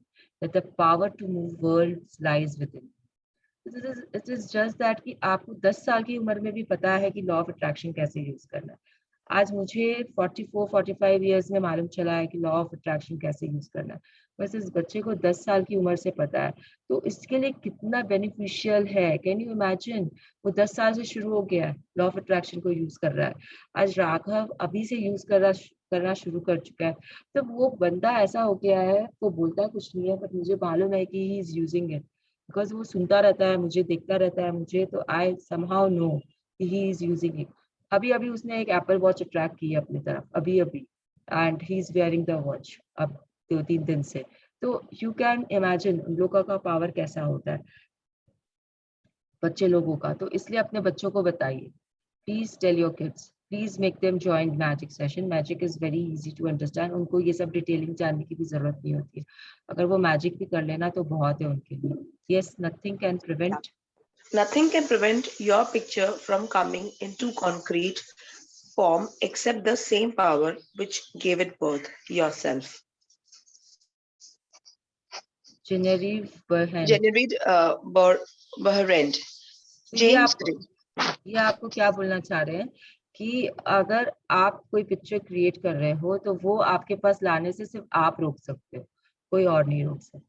Speaker 1: that the power to move worlds lies within. It is just that कि आपको 10 साल की उम्र में भी पता है कि लॉ ऑफ अट्रैक्शन कैसे यूज करना है। आज मुझे 44-45 इयर्स में मालूम चला है कि लॉ ऑफ अट्रैक्शन कैसे यूज करना है, बस इस बच्चे को 10 साल की उम्र से पता है। तो इसके लिए कितना बेनिफिशियल है, कैन यू इमेजिन। वो 10 साल से शुरू हो गया है, लॉ ऑफ अट्रैक्शन को यूज कर रहा है। आज राघव अभी से यूज करना शुरू कर चुका है। तो वो बंदा ऐसा हो गया है, वो बोलता कुछ नहीं है, बट मुझे मालूम है कि ही इज यूजिंग इट, बिकॉज वो सुनता रहता है मुझे, देखता रहता है मुझे, तो I somehow know he is using it. अभी अभी उसने एक एप्पल वॉच अट्रैक्ट की है अपनी तरफ, अभी अभी, and he is wearing the watch अब 2-3 दिन से। तो यू कैन इमेजिन उन लोगों का पावर कैसा होता है, बच्चे लोगों का। तो इसलिए अपने बच्चों को बताइए, please tell your kids, please make them join magic session. Magic is very easy to understand, उनको ये सब डिटेलिंग जानने की भी जरूरत नहीं होती है। अगर वो मैजिक भी कर लेना तो बहुत है उनके लिए। Yes, nothing can prevent
Speaker 3: Nothing can prevent your picture from coming into concrete form except the same power which gave it birth, yourself.
Speaker 1: Genevieve Berhent.
Speaker 3: Genevieve Berhent. James
Speaker 1: ये आपको क्या बोलना चाह रहे हैं कि अगर आप कोई पिक्चर क्रिएट कर रहे हो तो वो आपके पास लाने से सिर्फ आप रोक सकते हो, कोई और नहीं रोक सकता।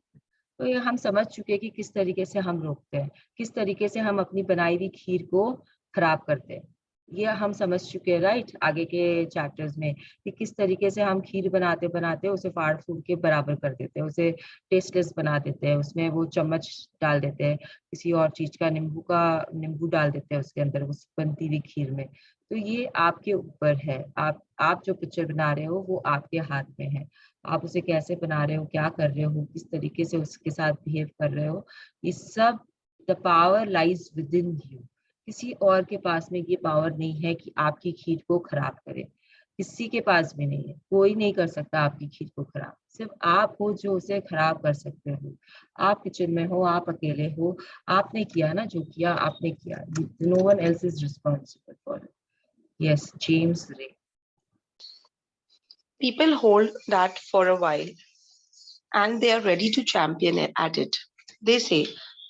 Speaker 1: तो ये हम समझ चुके हैं कि किस तरीके से हम रोकते हैं, किस तरीके से हम अपनी बनाई हुई खीर को खराब करते हैं। ये हम समझ चुके हैं, राइट, आगे के चैप्टर्स में, कि किस तरीके से हम खीर बनाते बनाते उसे फाड़ फूड़ के बराबर कर देते हैं, उसे टेस्टलेस बना देते हैं, उसमें वो चम्मच डाल देते हैं किसी और चीज का, नींबू डाल देते हैं उसके अंदर उस बनती हुई खीर में। तो ये आपके ऊपर है, आप जो पिक्चर बना रहे हो वो आपके हाथ में है। आप उसे कैसे बना रहे हो, क्या कर रहे हो, किस तरीके से उसके साथ बिहेव कर रहे हो, ये सब, the power lies with in you. किसी और के पास में ये पावर नहीं है कि आपकी खीर को खराब करे, किसी के पास भी नहीं है, कोई नहीं कर सकता आपकी खीर को खराब, सिर्फ आप हो जो उसे खराब कर सकते हो। आप किचन में हो, आप अकेले हो, आपने किया ना, जो किया आपने किया, no one else is responsible for it. Yes, James Ray.
Speaker 3: People hold that for a while and they are ready to champion at it. They say,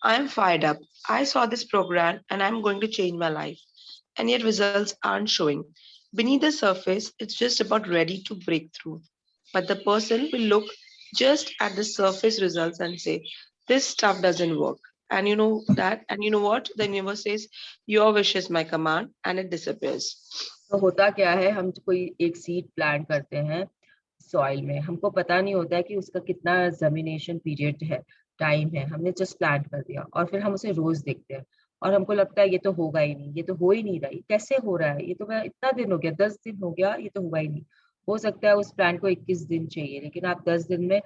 Speaker 3: I am fired up. I saw this program and I'm going to change my life. And yet results aren't showing. Beneath the surface, it's just about ready to break through. But the person will look just at the surface results and say, this stuff doesn't work. And you know that, and you know what? The universe says, your wish is my command, and it disappears.
Speaker 1: तो होता क्या है, हम कोई एक seed plant करते हैं soil में, हमको पता नहीं होता है कि उसका कितना जर्मिनेशन पीरियड है, टाइम है, हमने जस्ट प्लांट कर दिया और फिर हम उसे रोज देखते हैं और हमको लगता है ये तो होगा ही नहीं, ये तो हो ही नहीं रहा, ये कैसे हो रहा है, ये तो मैं इतना दिन हो गया, 10 दिन हो गया, ये तो हुआ ही नहीं। हो सकता है उस प्लांट को 21 दिन चाहिए, लेकिन आप 10 दिन में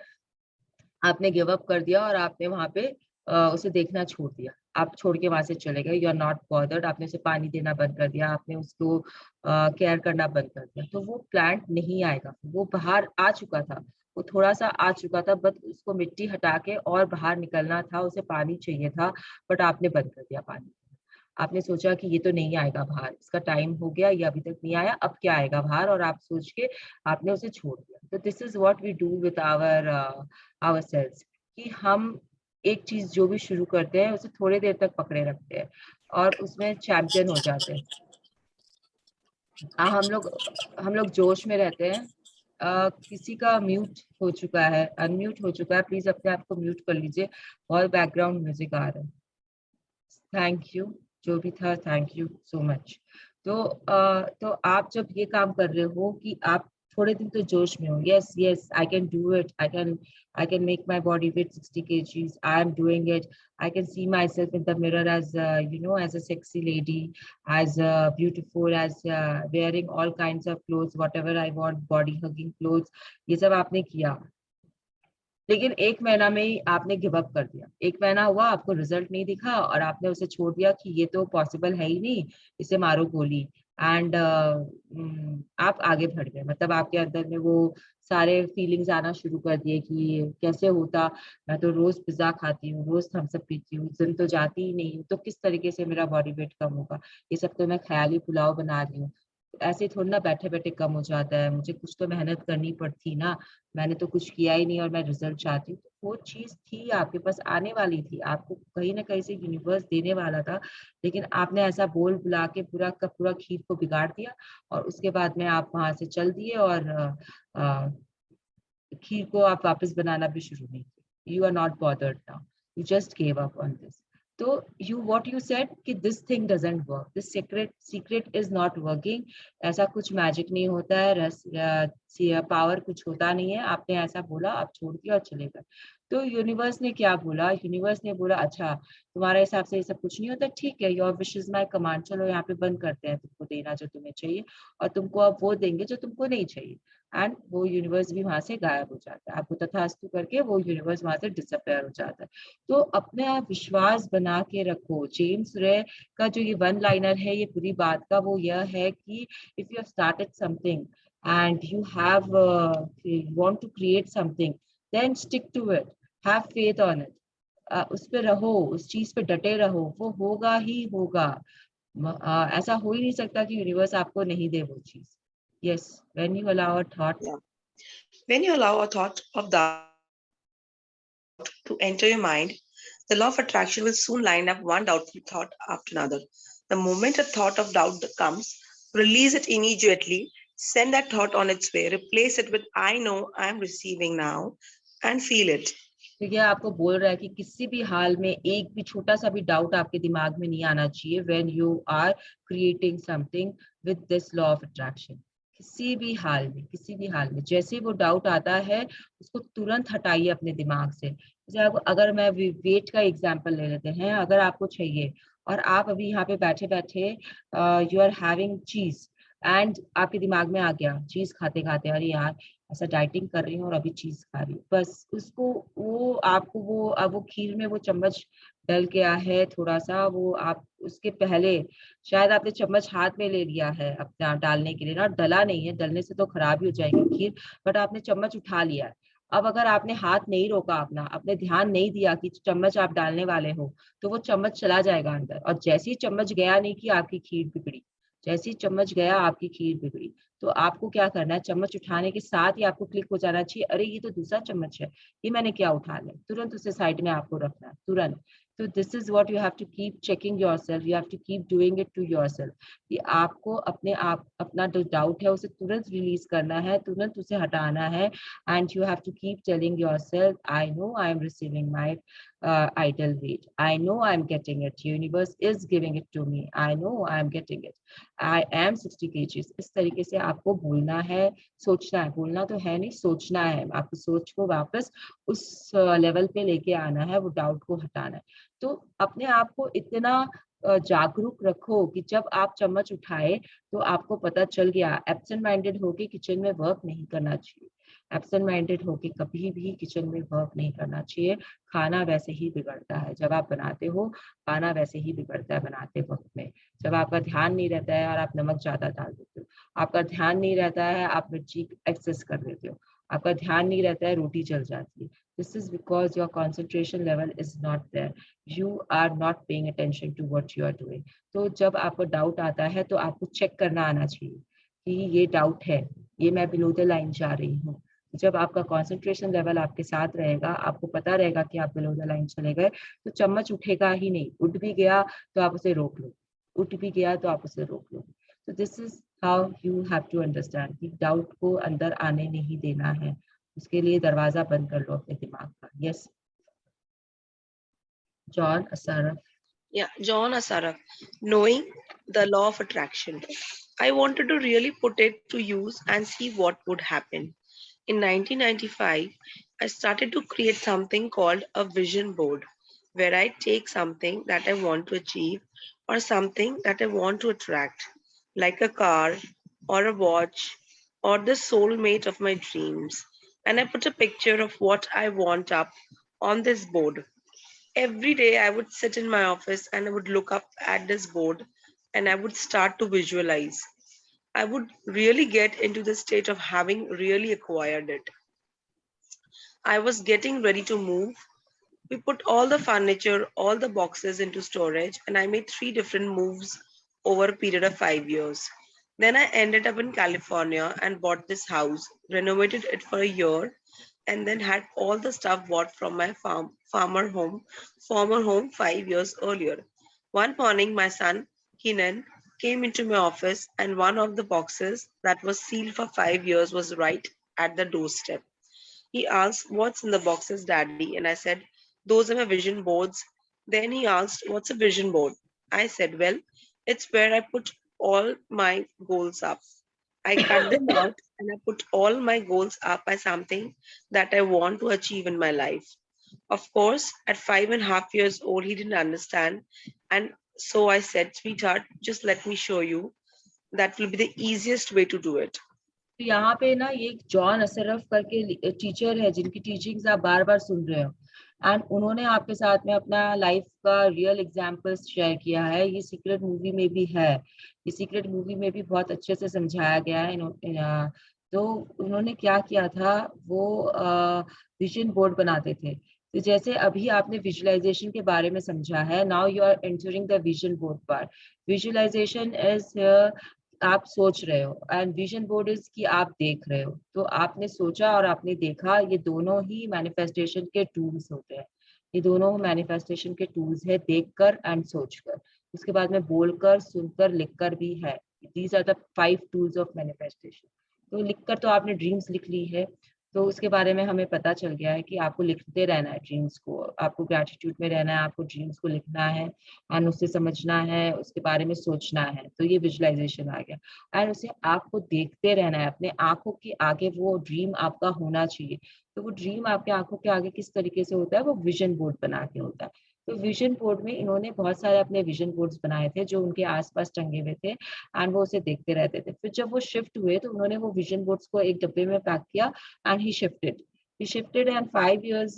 Speaker 1: आपने गिव अप कर दिया और आपने वहां पे उसे देखना छोड़ दिया, आप छोड़ के वहां से चले गए, यू आर नॉट बॉदर्ड, आपने उसे पानी देना बंद कर दिया, आपने उसको केयर करना बंद कर दिया, तो वो प्लांट नहीं आएगा। वो बाहर आ चुका था, वो थोड़ा सा आ चुका था, बट उसको मिट्टी हटा के और बाहर निकलना था, उसे पानी चाहिए था, बट आपने बंद कर दिया पानी। आपने सोचा कि ये तो नहीं आएगा बाहर, इसका टाइम हो गया, ये अभी तक नहीं आया, अब क्या आएगा बाहर, और आप सोच के आपने उसे छोड़ दिया। तो this is what we do with our cells, कि हम एक चीज जो भी शुरू करते हैं उसे थोड़ी देर तक पकड़े रखते हैं और उसमें चैंपियन हो जाते हैं। हम लोग जोश में रहते हैं। किसी का म्यूट हो चुका है, अनम्यूट हो चुका है, प्लीज अपने आप को म्यूट कर लीजिए, और बैकग्राउंड म्यूजिक आ रहा है। थैंक यू, जो भी था, थैंक यू सो मच। तो आप जब ये काम कर रहे हो कि आप थोड़े दिन तो जोश में हो, yes yes, I can do it, I can make my body weight 60 kgs, I am doing it, I can see myself in the mirror as as a sexy lady, as beautiful, as wearing all kinds of clothes, whatever I want, body hugging clothes, ये सब आपने किया, लेकिन 1 महीना में ही आपने give up कर दिया। 1 महीना हुआ, आपको रिजल्ट नहीं दिखा और आपने उसे छोड़ दिया कि ये तो पॉसिबल है ही नहीं, इसे मारो गोली, एंड आप आगे बढ़ गए, मतलब आपके अंदर में वो सारे फीलिंग्स आना शुरू कर दिए कि कैसे होता, मैं तो रोज पिज्जा खाती हूँ, रोज थम्स अप पीती हूँ, जिम तो जाती ही नहीं हूँ, तो किस तरीके से मेरा बॉडी वेट कम होगा, ये सब तो मैं ख्याली पुलाव बना रही हूँ। ऐसे थोड़ी ना बैठे बैठे कम हो जाता है, मुझे कुछ तो मेहनत करनी पड़ती ना, मैंने तो कुछ किया ही नहीं और मैं रिजल्ट चाहती हूँ। तो वो चीज थी आपके पास, आने वाली थी, आपको कहीं ना कहीं से यूनिवर्स देने वाला था, लेकिन आपने ऐसा बोल बुला के पूरा का पूरा खीर को बिगाड़ दिया, और उसके बाद में आप वहां से चल दिए और अ, खीर को आप वापस बनाना भी शुरू नहीं किया। You are not bothered now, you just give up on this. तो यू व्हाट यू सेड कि this thing doesn't work, this secret is not working, ऐसा कुछ मैजिक नहीं होता है, रस पावर कुछ होता नहीं है, आपने ऐसा बोला, आप छोड़ दिया और चले गए। तो यूनिवर्स ने क्या बोला, यूनिवर्स ने बोला अच्छा तुम्हारे हिसाब से ये सब कुछ नहीं होता, ठीक है, your wish is my command, चलो यहाँ पे बंद करते हैं तुमको देना जो तुम्हें चाहिए, और तुमको अब वो देंगे जो तुमको नहीं चाहिए। एंड वो यूनिवर्स भी वहां से गायब हो जाता है, आपको तथास्तु करके वो यूनिवर्स वहां से डिसअपेयर हो जाता है। तो अपने आप विश्वास बना के रखो। जेम्स रे का जो ये वन लाइनर है, ये पूरी बात का वो यह है कि if you have started something and you have want to create something, then stick to it, have faith on it, उस पे रहो, उस चीज पे डटे रहो, वो होगा ही होगा। ऐसा हो ही नहीं सकता कि यूनिवर्स आपको नहीं दे वो चीज। Yes, when you allow a thought.
Speaker 3: Yeah. When you allow a thought of doubt to enter your mind, the law of attraction will soon line up one doubtful thought after another. The moment a thought of doubt comes, release it immediately, send that thought on its way, replace it with I know I am receiving now, and feel it.
Speaker 1: तो ये आपको बोल रहा है कि किसी भी हाल में एक भी छोटा सा भी डाउट आपके दिमाग में नहीं आना चाहिए when you are creating something with this law of attraction. किसी भी हाल में, किसी भी हाल में जैसे वो डाउट आता है उसको तुरंत हटाइए अपने दिमाग से। जैसे आप, अगर मैं वेट का एग्जांपल ले लेते हैं, अगर आपको चाहिए और आप अभी यहाँ पे बैठे बैठे यू आर हैविंग चीज, एंड आपके दिमाग में आ गया चीज खाते खाते, अरे यार ऐसा डाइटिंग कर रही हूँ और अभी चीज खा रही हूँ, बस उसको वो आपको वो अब वो खीर में वो चम्मच डल गया है थोड़ा सा, वो आप उसके पहले शायद आपने चम्मच हाथ में ले लिया है अपना डालने के लिए ना, डला नहीं है, डलने से तो खराब ही हो जाएगी खीर, बट आपने चम्मच उठा लिया है। अब अगर आपने हाथ नहीं रोका अपना, आपने ध्यान नहीं दिया कि चम्मच आप डालने वाले हो, तो वो चम्मच चला जाएगा अंदर, और जैसे ही चम्मच गया नहीं कि आपकी खीर बिगड़ी, जैसे ही चम्मच गया आपकी खीर बिगड़ी। तो आपको क्या करना है, चम्मच उठाने के साथ ही आपको क्लिक हो जाना चाहिए, अरे ये तो दूसरा चम्मच है, ये मैंने क्या उठा लिया, तुरंत उसे साइड में आपको रखना है, तुरंत। तो this is what you have to keep checking yourself, you have to keep doing it to yourself, कि आपको अपने आप अपना जो डाउट है उसे तुरंत रिलीज करना है, तुरंत उसे हटाना है, and you have to keep telling yourself I know I am receiving my ideal weight, I know I'm getting it, universe is giving it to me, I know I'm getting it, I am 60 kgs। इस तरीके से आपको बोलना है, सोचना है, बोलना तो है नहीं, सोचना है, आपको सोच को वापस उस लेवल पे लेके आना है, वो डाउट को हटाना है। तो अपने आप को इतना जागरूक रखो कि जब आप चम्मच उठाए तो आपको पता चल गया, एब्सेंट माइंडेड होके किचन में वर्क नहीं करना चाहिए, एब्सेंट माइंडेड होके कभी भी किचन में वर्क नहीं करना चाहिए। खाना वैसे ही बिगड़ता है, जब आप बनाते हो खाना वैसे ही बिगड़ता है बनाते वक्त में, जब आपका ध्यान नहीं रहता है और आप नमक ज्यादा डाल देते हो, आपका ध्यान नहीं रहता है आप मिर्ची एक्सेस कर देते हो, आपका ध्यान नहीं रहता है रोटी जल जाती है। This is because your concentration level is not there, you are not paying attention to what you are doing. तो जब आपको डाउट आता है तो आपको चेक करना आना चाहिए कि ये डाउट है, ये मैं बिलो द लाइन जा रही हूँ। जब आपका कंसंट्रेशन लेवल आपके साथ रहेगा, आपको पता रहेगा कि आप बिलो द लाइन चले गए, तो चम्मच उठेगा ही नहीं, उठ भी गया तो आप उसे रोक लो, उठ भी गया तो आप उसे रोक लो। तो this is how you have to understand कि डाउट को अंदर आने नहीं देना है, उसके लिए दरवाजा बंद कर लो अपने दिमाग का। Yes, John Ashraf.
Speaker 3: Yeah, John Asaraf, knowing the law of attraction. I wanted to really put it to use and see what would happen. In 1995, I started to create something called a vision board, where I take something that I want to achieve or something that I want to attract, like a car or a watch or the soulmate of my dreams, and I put a picture of what I want up on this board. Every day I would sit in my office and I would look up at this board and I would start to visualize. I would really get into the state of having really acquired it. I was getting ready to move. We put all the furniture, all the boxes into storage, and I made 3 different moves over a period of 5 years. Then I ended up in California and bought this house, renovated it for a year, and then had all the stuff bought from my former home 5 years earlier. One morning, my son, Keenan, came into my office, and one of the boxes that was sealed for 5 years was right at the doorstep. He asked, "What's in the boxes, Daddy?" And I said, "Those are my vision boards." Then he asked, "What's a vision board?" I said, "Well, it's where I put all my goals up. I cut them out and I put all my goals up as something that I want to achieve in my life." Of course, at 5.5 years old, he didn't understand. And so I said, "Sweetheart, just let me show you. That will be the easiest way to do it."
Speaker 1: तो यहाँ पे ना ये एक John Ashraf करके teacher है जिनकी teachings आप बार बार सुन रहे हो, एंड उन्होंने आपके साथ में अपना लाइफ का रियल एग्जांपल्स शेयर किया है। ये सीक्रेट मूवी में भी है, ये सीक्रेट मूवी में भी बहुत अच्छे से समझाया गया है। तो उन्होंने क्या किया था, वो विजन बोर्ड बनाते थे। तो जैसे अभी आपने विजुअलाइजेशन के बारे में समझा है, now you are entering the vision board part. Visualization is आप सोच रहे हो एंड विजन बोर्ड इज कि आप देख रहे हो। तो आपने सोचा और आपने देखा, ये दोनों ही मैनिफेस्टेशन के टूल्स होते हैं। ये दोनों मैनिफेस्टेशन के टूल्स है, देखकर एंड सोचकर। उसके बाद में बोलकर, सुनकर, लिखकर भी है। These are the 5 tools of manifestation. तो लिखकर तो आपने ड्रीम्स लिख ली है, तो उसके बारे में हमें पता चल गया है कि आपको लिखते रहना है ड्रीम्स को, आपको ग्रैटिट्यूड में रहना है, आपको ड्रीम्स को लिखना है एंड उसे समझना है, उसके बारे में सोचना है। तो ये विजुअलाइजेशन आ गया। एंड उसे आपको देखते रहना है, अपने आंखों के आगे वो ड्रीम आपका होना चाहिए। तो वो ड्रीम आपके आंखों के आगे किस तरीके से होता है, वो विजन बोर्ड बना के होता है। तो विजन बोर्ड में इन्होंने बहुत सारे अपने विजन बोर्ड्स बनाए थे जो उनके आसपास टंगे हुए थे, एंड वो उसे देखते रहते थे। फिर जब वो शिफ्ट हुए तो उन्होंने वो विजन बोर्ड्स को एक डब्बे में पैक किया and he shifted and 5 years,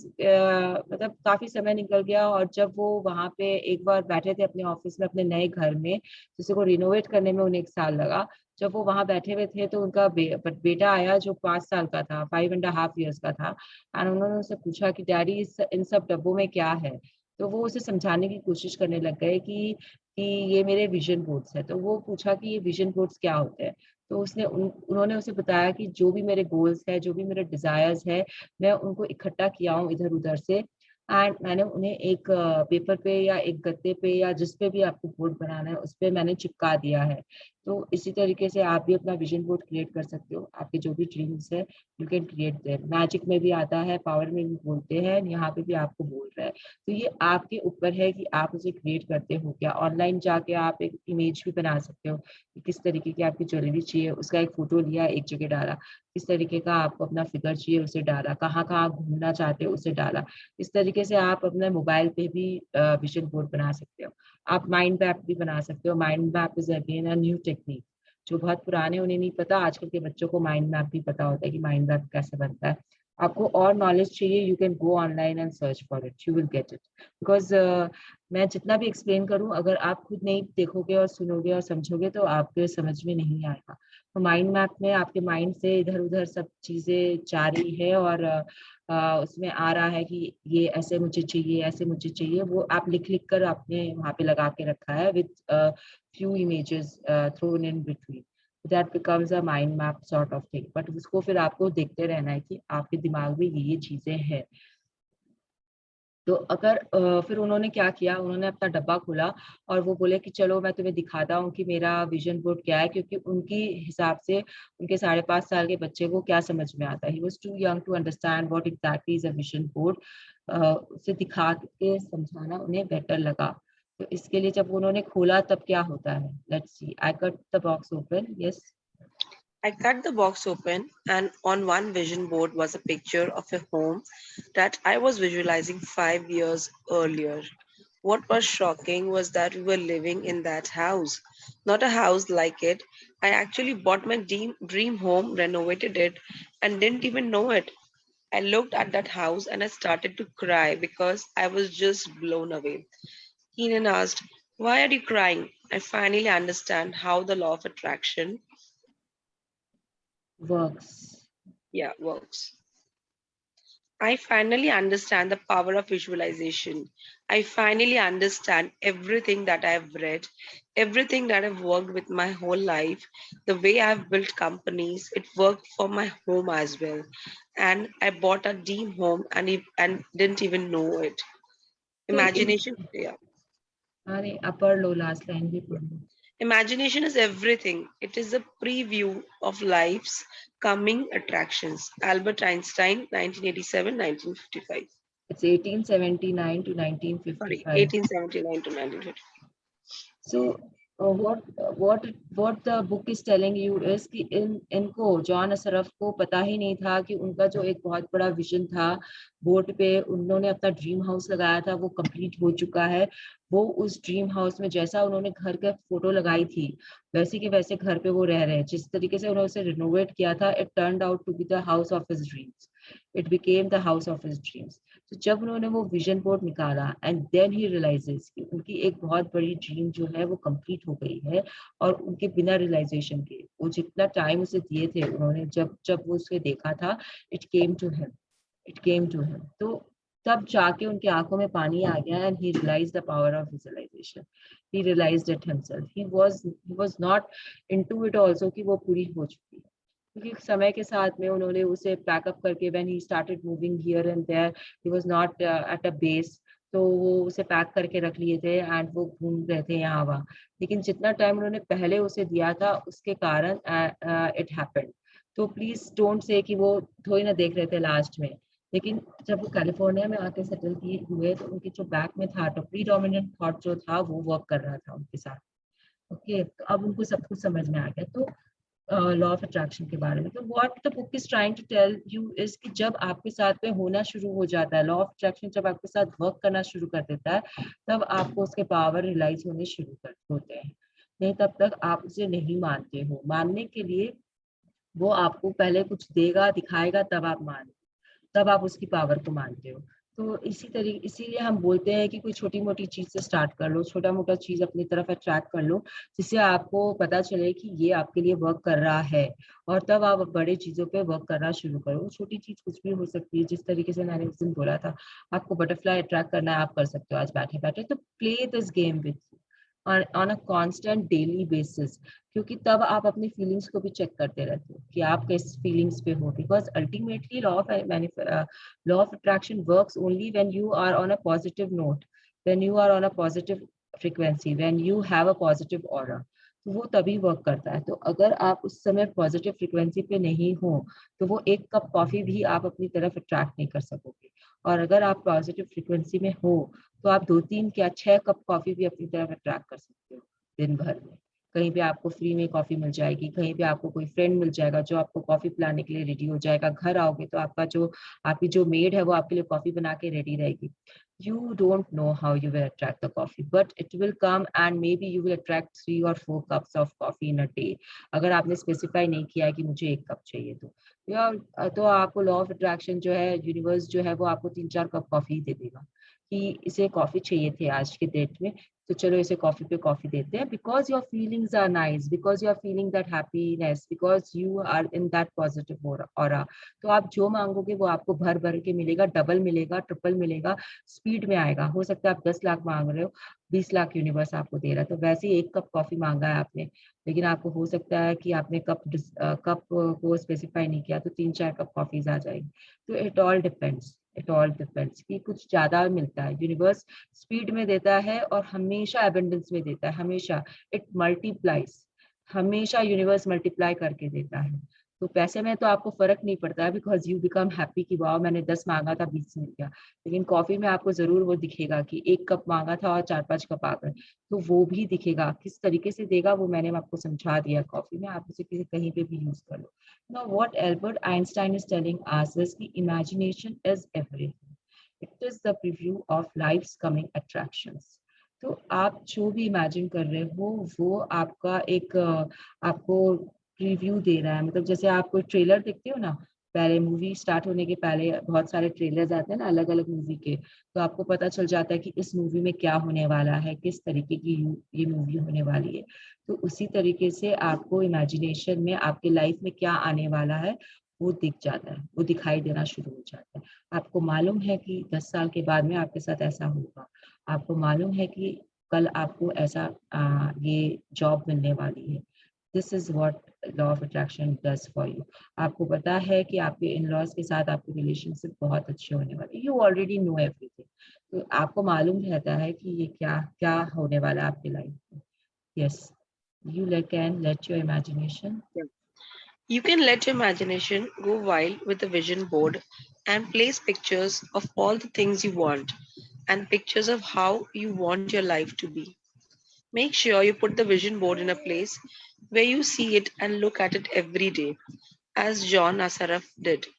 Speaker 1: मतलब काफी समय निकल गया। और जब वो वहां पे एक बार बैठे थे अपने ऑफिस में, अपने नए घर में, जिसे को रिनोवेट करने में उन्हें 1 साल लगा। जब वो वहां बैठे हुए थे तो उनका बेटा आया जो 5 साल का था, 5.5 years का था। एंड उन्होंने उससे पूछा कि डैडी इन सब डब्बों में क्या है। तो वो उसे समझाने की कोशिश करने लग गए कि ये मेरे विजन बोर्ड्स है। तो वो पूछा कि ये विजन बोर्ड्स क्या होते हैं। तो उन्होंने उसे बताया कि जो भी मेरे गोल्स है, जो भी मेरे डिजायर्स है, मैं उनको इकट्ठा किया हूँ इधर उधर से, एंड मैंने उन्हें एक पेपर पे या एक गत्ते पे या जिस पे भी आपको बोर्ड बनाना है उस पे मैंने चिपका दिया है। तो इसी तरीके से आप भी अपना विजन बोर्ड क्रिएट कर सकते हो। आपके जो भी ड्रीम्स है, you can create their. Magic में भी आता है, पावर में भी बोलते हैं, यहाँ पे भी आपको बोल रहा है। तो ये आपके ऊपर है कि आप उसे क्रिएट करते हो क्या। ऑनलाइन जाके आप एक इमेज भी बना सकते हो कि किस तरीके की आपकी ज्वेलरी चाहिए, उसका एक फोटो लिया, एक जगह डाला। किस तरीके का आपको अपना फिगर चाहिए, उसे डाला। कहाँ कहाँ घूमना चाहते हो, उसे डाला। इस तरीके से आप अपने मोबाइल पे भी विजन बोर्ड बना सकते हो। आप माइंड मैप भी बना सकते हो। Mind map is again a new technique. जो बहुत पुराने उन्हें नहीं पता, आजकल के बच्चों को माइंड मैप भी पता होता है कि माइंड मैप कैसे बनता है। आपको और नॉलेज चाहिए, you can go online and search for it, you will get it. Because मैं जितना भी एक्सप्लेन करूं, अगर आप खुद नहीं देखोगे और सुनोगे और समझोगे तो आपके समझ में नहीं आएगा। तो माइंड मैप में आपके माइंड से इधर उधर सब चीजें जा रही है और उसमें आ रहा है कि ये ऐसे मुझे चाहिए, ऐसे मुझे चाहिए। वो आप लिख लिख कर आपने वहां पे लगा के रखा है with few images thrown in between. That becomes a mind map sort of thing. But उसको फिर आपको देखते रहना है कि आपके दिमाग में ये चीजें हैं। तो अगर फिर उन्होंने क्या किया, उन्होंने अपना डब्बा खोला और वो बोले कि चलो मैं तुम्हें दिखाता हूँ कि मेरा विजन बोर्ड क्या है। क्योंकि उनकी हिसाब से उनके 5.5 साल के बच्चे को क्या समझ में आता है, he was too young to understand what exactly is a vision board. उसे दिखा के समझाना उन्हें बेटर लगा। तो इसके लिए जब उन्होंने खोला तब क्या होता है, let's see. I cut the box open, yes.
Speaker 3: I cut the box open, and on one vision board was a picture of a home that I was visualizing 5 years earlier. What was shocking was that we were living in that house. Not a house like it. I actually bought my dream home, renovated it, and didn't even know it. I looked at that house and I started to cry because I was just blown away. Keenan asked, "Why are you crying?" I finally understand how the law of attraction,
Speaker 1: works.
Speaker 3: works. I finally understand the power of visualization. I finally understand everything that I've read, everything that I've worked with my whole life, the way I've built companies. It worked for my home as well. And I bought a dream home and didn't even know it.
Speaker 1: So
Speaker 3: Imagination, yeah.
Speaker 1: अरे अपर लो last line भी पढ़ लो.
Speaker 3: Imagination is everything. It is a preview of life's coming attractions. Albert Einstein, 1987, 1955.
Speaker 1: It's 1879 to
Speaker 3: Sorry,
Speaker 1: 1955.
Speaker 3: 1879 to 1955.
Speaker 1: So what the book is telling you is कि इनको John Ashraf को पता ही नहीं था कि उनका जो एक बहुत बड़ा विजन था बोर्ड पे उन्होंने अपना ड्रीम हाउस लगाया था वो कंप्लीट हो चुका है. वो उस ड्रीम हाउस में जैसा उन्होंने घर का फोटो लगाई थी वैसे के वैसे घर पे वो रह रहे हैं. जिस तरीके से उन्होंने उसे रिनोवेट किया था it turned out to be the house of his dreams. It became the house of his dreams. तो जब उन्होंने वो विजन बोर्ड निकाला एंड देन ही रियलाइजेस कि उनकी एक बहुत बड़ी ड्रीम जो है वो कंप्लीट हो गई है और उनके बिना रियलाइजेशन के वो जितना टाइम उसे दिए थे उन्होंने जब जब वो उसे देखा था it came to him. It came to him. तो तब जाके उनकी आंखों में पानी आ गया and he realized the power of visualization. He realized it himself. He was not into it also कि वो पूरी हो चुकी है क्योंकि समय के साथ में उन्होंने उसे पैकअप करके when he started moving here and there he was not at a base. तो वो उसे पैक करके रख लिए थे एंड वो घूम रहे थे यहाँ वहाँ. लेकिन जितना टाइम उन्होंने पहले उसे दिया था उसके कारण इट हैपेंड. तो प्लीज डोंट से कि वो थोड़ी ना देख रहे थे लास्ट में. लेकिन जब वो कैलिफोर्निया में आके सेटल किए हुए तो उनके जो बैक में था तो प्रीडोमिनेंट थॉट जो था वो वर्क कर रहा था उनके साथ. ओके तो अब उनको सब कुछ समझ में आ गया. तो लॉ ऑफ अट्रैक्शन के बारे में. तो what the book is trying to tell you is कि जब आपके साथ में होना शुरू हो जाता है लॉ ऑफ अट्रैक्शन जब आपके साथ वर्क करना शुरू कर देता है तब आपको उसके पावर रियलाइज होने शुरू कर होते हैं. नहीं तब तक आप उसे नहीं मानते हो. मानने के लिए वो आपको पहले कुछ देगा दिखाएगा तब आप उसकी पावर को मानते हो. तो इसीलिए हम बोलते हैं कि कोई छोटी मोटी चीज से स्टार्ट कर लो. छोटा मोटा चीज अपनी तरफ अट्रैक्ट कर लो जिससे आपको पता चले कि ये आपके लिए वर्क कर रहा है और तब आप बड़े चीजों पे वर्क करना शुरू करो. छोटी चीज कुछ भी हो सकती है. जिस तरीके से मैंने उस दिन बोला था आपको बटरफ्लाई अट्रैक्ट करना है आप कर सकते हो आज बैठे बैठे. तो play this game with on a constant daily basis क्योंकि तब आप अपनी फीलिंग्स को भी चेक करते रहते हो कि आप किस फीलिंग्स पे हो. Because ultimately law of attraction works only when you are on a positive note, when you are on a positive frequency, when you have a positive aura. तो वो तभी वर्क करता है. तो अगर आप उस समय पॉजिटिव फ्रीक्वेंसी पे नहीं हो तो वो एक कप कॉफी भी आप अपनी तरफ अट्रैक्ट नहीं कर सकोगे. और अगर आप पॉजिटिव फ्रीक्वेंसी में हो तो आप 2 3 क्या 6 कप कॉफी भी अपनी तरफ अट्रैक्ट कर सकते हो दिन भर में. कहीं पे आपको फ्री में कॉफी मिल जाएगी, कहीं पे आपको कोई फ्रेंड मिल जाएगा जो आपको कॉफी पिलाने के लिए रेडी हो जाएगा. घर आओगे तो आपकी जो मेड है वो आपके लिए कॉफी बना के रेडी रहेगी. You don't know how you will attract the coffee, but it will come and maybe you will attract 3 or 4 cups of coffee in a day. अगर आपने स्पेसिफाई नहीं किया है कि मुझे 1 कप चाहिए तो आपको लॉ ऑफ अट्रैक्शन जो है यूनिवर्स जो है वो आपको 3 4 कप कॉफी दे देगा कि इसे कॉफी चाहिए थे आज के डेट में. तो चलो इसे कॉफी पे कॉफी देते हैं because your feelings are nice, because you are feeling that happiness, because you are in that positive aura. तो आप जो मांगोगे वो आपको भर भर के मिलेगा, डबल मिलेगा, ट्रिपल मिलेगा, स्पीड में आएगा. हो सकता है आप 10 लाख मांग रहे हो 20 लाख यूनिवर्स आपको दे रहा है. तो वैसे ही 1 कप कॉफी मांगा है आपने लेकिन आपको हो सकता है कि आपने कप को स्पेसिफाई नहीं किया तो 3 4 कप कॉफीज आ जाएगी. तो इट ऑल डिपेंड्स कि कुछ ज्यादा मिलता है. यूनिवर्स स्पीड में देता है और हमेशा एबंडेंस में देता है. हमेशा इट मल्टीप्लाइज. हमेशा यूनिवर्स मल्टीप्लाई करके देता है. तो पैसे में तो आपको फर्क नहीं पड़ता है बिकॉज यू बिकम हैप्पी कि वाह मैंने 10 मांगा था 20 मिल गया. लेकिन कॉफी में आपको जरूर वो दिखेगा कि 1 कप मांगा था और 4 5 कप आ गए. तो वो भी दिखेगा. किस तरीके से देगा वो मैंने आपको समझा दिया. कॉफी में आप उसे किसी कहीं पे भी यूज कर लो. Now what Albert Einstein is telling us is कि imagination is everything. It is the preview of life's coming attractions. तो आप जो भी इमेजिन कर रहे हो वो आपका एक आपको प्रीव्यू दे रहा है. मतलब जैसे आप कोई ट्रेलर देखते हो ना पहले मूवी स्टार्ट होने के पहले बहुत सारे ट्रेलर्स आते हैं ना अलग अलग मूवी के, तो आपको पता चल जाता है कि इस मूवी में क्या होने वाला है, किस तरीके की ये मूवी होने वाली है। तो उसी तरीके से आपको इमेजिनेशन में आपके लाइफ में क्या आने वाला है वो दिख जाता है, वो दिखाई देना शुरू हो जाता है। आपको मालूम है कि 10 साल के बाद में आपके साथ ऐसा होगा, आपको मालूम है कि कल आपको ऐसा ये जॉब मिलने वाली है। This is what law of attraction does for you. आपको पता है कि आपके इन लॉज के साथ आपके रिलेशनशिप बहुत अच्छे होने वाले, यू ऑलरेडी नो एवरीथिंग। तो आपको मालूम रहता है कि ये क्या क्या होने वाला है आपकी लाइफ में। Yes, you can let your imagination.
Speaker 3: You can let your imagination go wild with a vision board and place pictures of all the things you want and pictures of how you want your life to be. Make sure you put the vision board in a place where you see it and look at it every day, as John Asaraf did.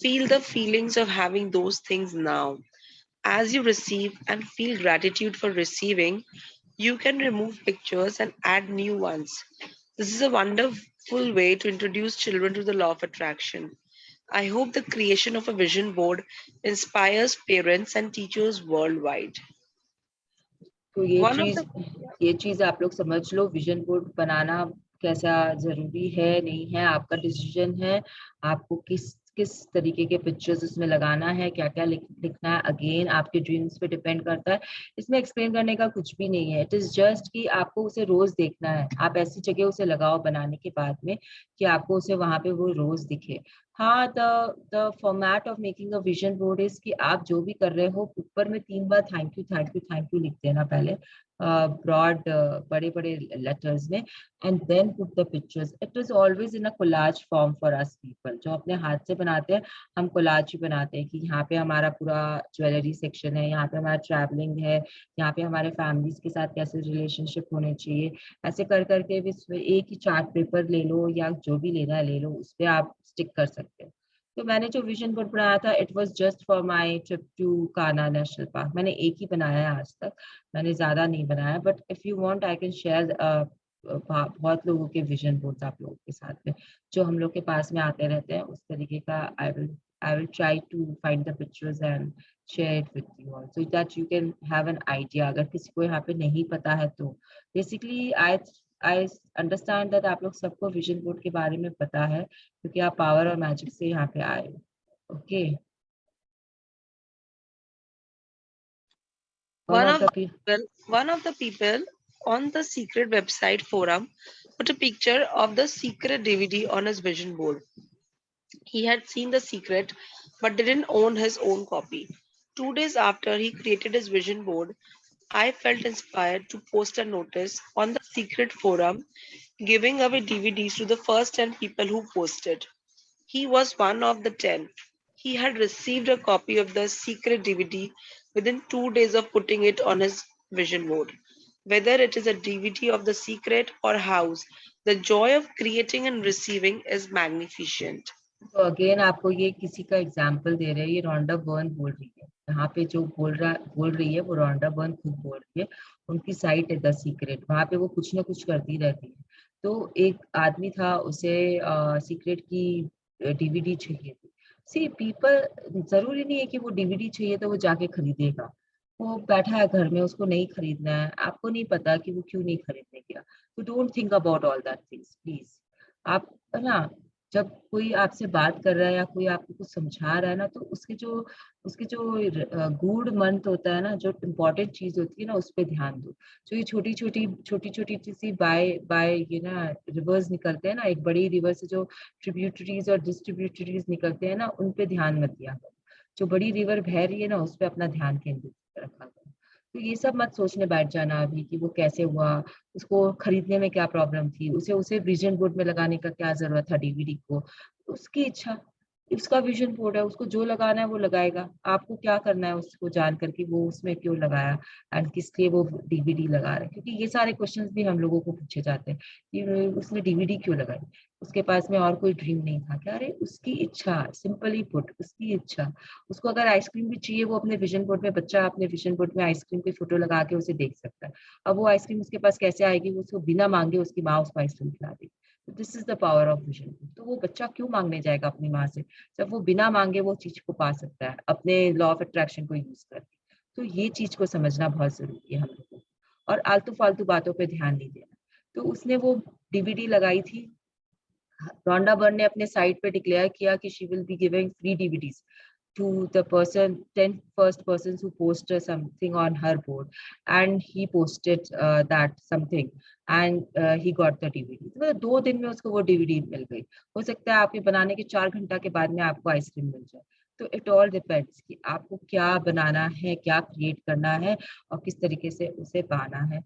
Speaker 3: Feel the feelings of having those things now. As you receive and feel gratitude for receiving, you can remove pictures and add new ones. This is a wonderful way to introduce children to the law of attraction. I hope the creation of a vision board inspires parents and teachers worldwide.
Speaker 1: तो
Speaker 3: One of the
Speaker 1: ये चीज आप लोग समझ लो, vision board बनाना कैसा जरूरी है नहीं है आपका डिसीजन है। आपको किस किस तरीके के पिक्चर्स उसमें लगाना है, क्या क्या लिखना है, अगेन आपके ड्रीम्स पे डिपेंड करता है। इसमें एक्सप्लेन करने का कुछ भी नहीं है, इट इज जस्ट कि आपको उसे रोज देखना है। आप ऐसी जगह उसे लगाओ बनाने के बाद में कि आपको उसे वहां पे वो रोज दिखे। हाँ, the format of making a vision board is कि आप जो भी कर रहे हो ऊपर में 3 बार thank you thank you thank you लिख देना पहले, ब्रॉड बड़े बड़े लेटर्स में, and then put the pictures. It is always in a collage form for us people जो अपने हाथ से बनाते हैं। हम कोलाज भी बनाते हैं कि यहाँ पे हमारा पूरा ज्वेलरी सेक्शन है, यहाँ पे हमारा ट्रैवलिंग है, यहाँ पे हमारे फैमिलीज के साथ कैसे रिलेशनशिप होने चाहिए। ऐसे कर करके भी एक ही चार्ट पेपर ले लो या जो भी लेना है ले लो, उस पर आप स्टिक कर सकते हो। तो मैंने जो विजन बोर्ड बनाया था it was just for my trip to Kanha national park. मैंने एक ही बनाया है आज तक, मैंने ज्यादा नहीं बनाया, but if you want I can share बहुत लोगों के विजन बोर्ड्स आप लोगों के साथ में जो हम लोग के पास में आते रहते हैं उस तरीके का। I will try to find the pictures and share it with you all so that you can have an idea, अगर किसी को यहाँ पे नहीं पता है तो। बेसिकली आई अंडरस्टैंड दैट आप लोग सबको विजन बोर्ड के बारे में पता है क्योंकि आप पावर और मैजिक से यहाँ पे आए हो। Okay,
Speaker 3: one of one of the people on the secret website forum put a picture of the secret DVD on his vision board. He had seen The Secret but didn't own his own copy. 2 days after he created his vision board, I felt inspired to post a notice on the secret forum giving away DVDs to the first 10 people who posted. He was one of the 10. He had received a copy of the secret DVD within 2 days of putting it on his vision board. Whether it is a DVD of The Secret or House, the joy of creating and receiving is magnificent.
Speaker 1: तो again आपको ये किसी का example दे रहे हैं, ये Rhonda Byrne बोल रही है यहाँ पे, जो बोल रही है वो रोंडा बर्न खुद बोल रही है। उनकी साइट है द सीक्रेट, वहां पे वो कुछ ना कुछ करती रहती है। तो एक आदमी था, उसे सीक्रेट की डीवीडी चाहिए थी। सी पीपल, जरूरी नहीं है कि वो डीवीडी चाहिए तो वो जाके खरीदेगा। वो बैठा है घर में, उसको नहीं खरीदना है, आपको नहीं पता कि वो क्यों नहीं खरीदने गया। तो don't think about all that things please. आप है ना, जब कोई आपसे बात कर रहा है या कोई आपको कुछ समझा रहा है ना, तो उसके जो गूढ़ मंत्र होता है ना, जो इम्पोर्टेंट चीज होती है ना, उस पर ध्यान दो। जो ये छोटी छोटी सी बाय बाय ये ना रिवर्स निकलते हैं ना, एक बड़ी रिवर से जो ट्रिब्यूटरीज और डिस्ट्रीब्यूटरीज निकलते हैं ना, उन पे ध्यान मत दिया करो। जो बड़ी रिवर बह रही है ना, उस पर अपना ध्यान केंद्रित रखा करो। तो ये सब मत सोचने बैठ जाना अभी कि वो कैसे हुआ, उसको खरीदने में क्या प्रॉब्लम थी, उसे उसे विजन बोर्ड में लगाने का क्या जरूरत था डीवीडी को। उसकी इच्छा, उसका विजन बोर्ड है, उसको जो लगाना है वो लगाएगा। आपको क्या करना है उसको जान करके वो उसमें क्यों लगाया एंड किस लिए वो डीवीडी लगा रहा है। क्योंकि ये सारे क्वेश्चंस भी हम लोगों को पूछे जाते हैं कि उसने डीवीडी क्यों लगाई, उसके पास में और कोई ड्रीम नहीं था क्या? अरे उसकी इच्छा, सिंपली पुट उसकी इच्छा। उसको अगर आइसक्रीम भी चाहिए, वो अपने विजन बोर्ड में, बच्चा अपने विजन बोर्ड में आइसक्रीम की फोटो लगा के उसे देख सकता है। अब वो आइसक्रीम उसके पास कैसे आएगी? वो उसको बिना मांगे उसकी माँ उसको आइसक्रीम खिला देगी। This is the power of vision. तो वो बच्चा क्यों मांगने जाएगा अपनी माँ से, जब वो बिना मांगे वो चीज को पा सकता है अपने लॉ ऑफ अट्रैक्शन को यूज करके। तो ये चीज को समझना बहुत जरूरी है हम लोगों को, और आलतू फालतू बातों पे ध्यान नहीं देना। तो उसने वो डीवीडी लगाई थी, रोंडा बर्न ने अपने साइट पे डिक्लेयर किया कि she will be giving free DVDs to the 10 first persons who posted something on her board, and he posted that something, and he got the DVD। तो 2 दिन में उसको वो DVD मिल गई। हो सकता है आपके बनाने के 4 घंटा के बाद में आपको आइसक्रीम मिल जाए। तो इट ऑल डिपेंड्स कि आपको क्या बनाना है, क्या क्रिएट करना है, और किस तरीके से उसे पाना है।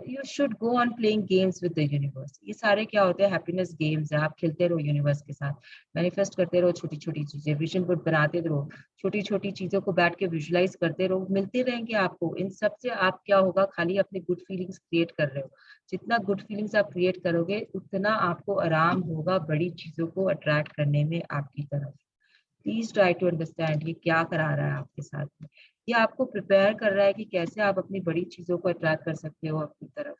Speaker 1: you should go on playing games with the universe। ये सारे क्या होते हैं, हैप्पीनेस गेम्स है। आप खेलते रहो यूनिवर्स के साथ, मैनिफेस्ट करते रहो छोटी छोटी चीजें, विजन बोर्ड बनाते रहो, छोटी छोटी चीजों को बैठ के विजुलाइज करते रहो, मिलते रहेंगे आपको। इन सब से आप क्या होगा, खाली अपने गुड फीलिंग्स क्रिएट कर रहे हो। जितना गुड फीलिंग्स आप क्रिएट करोगे उतना आपको आराम होगा बड़ी चीजों को अट्रैक्ट करने में आपकी तरफ। प्लीज ट्राई टू अंडरस्टैंड ये क्या करा रहा है आपके साथ में। ये आपको प्रिपेयर कर रहा है कि कैसे आप अपनी बड़ी चीजों को अट्रैक्ट कर सकते हो अपनी तरफ।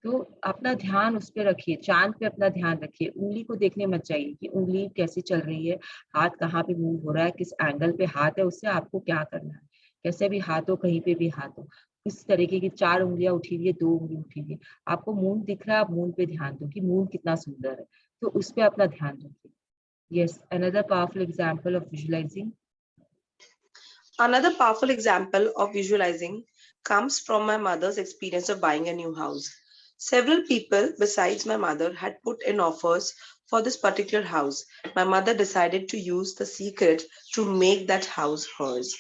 Speaker 1: तो अपना ध्यान उस पे रखिए, चांद पे अपना ध्यान रखिए। उंगली को देखने मत जाइए कि उंगली कैसे चल रही है, हाथ कहाँ पे मूव हो रहा है, किस एंगल पे हाथ है, उससे आपको क्या करना है। कैसे भी हाथ हो, कहीं पे भी हाथ हो, इस तरीके की 4 उंगलियां उठी हुई है, 2 उंगली उठी हुई है, आपको मून दिख रहा है, आप मून पे ध्यान दो कि मून कितना सुंदर है। तो उस पे अपना ध्यान रखिए। Yes, another powerful example of visualizing.
Speaker 3: Another powerful example of visualizing comes from my mother's experience of buying a new house. Several people besides my mother had put in offers for this particular house. My mother decided to use the secret to make that house hers.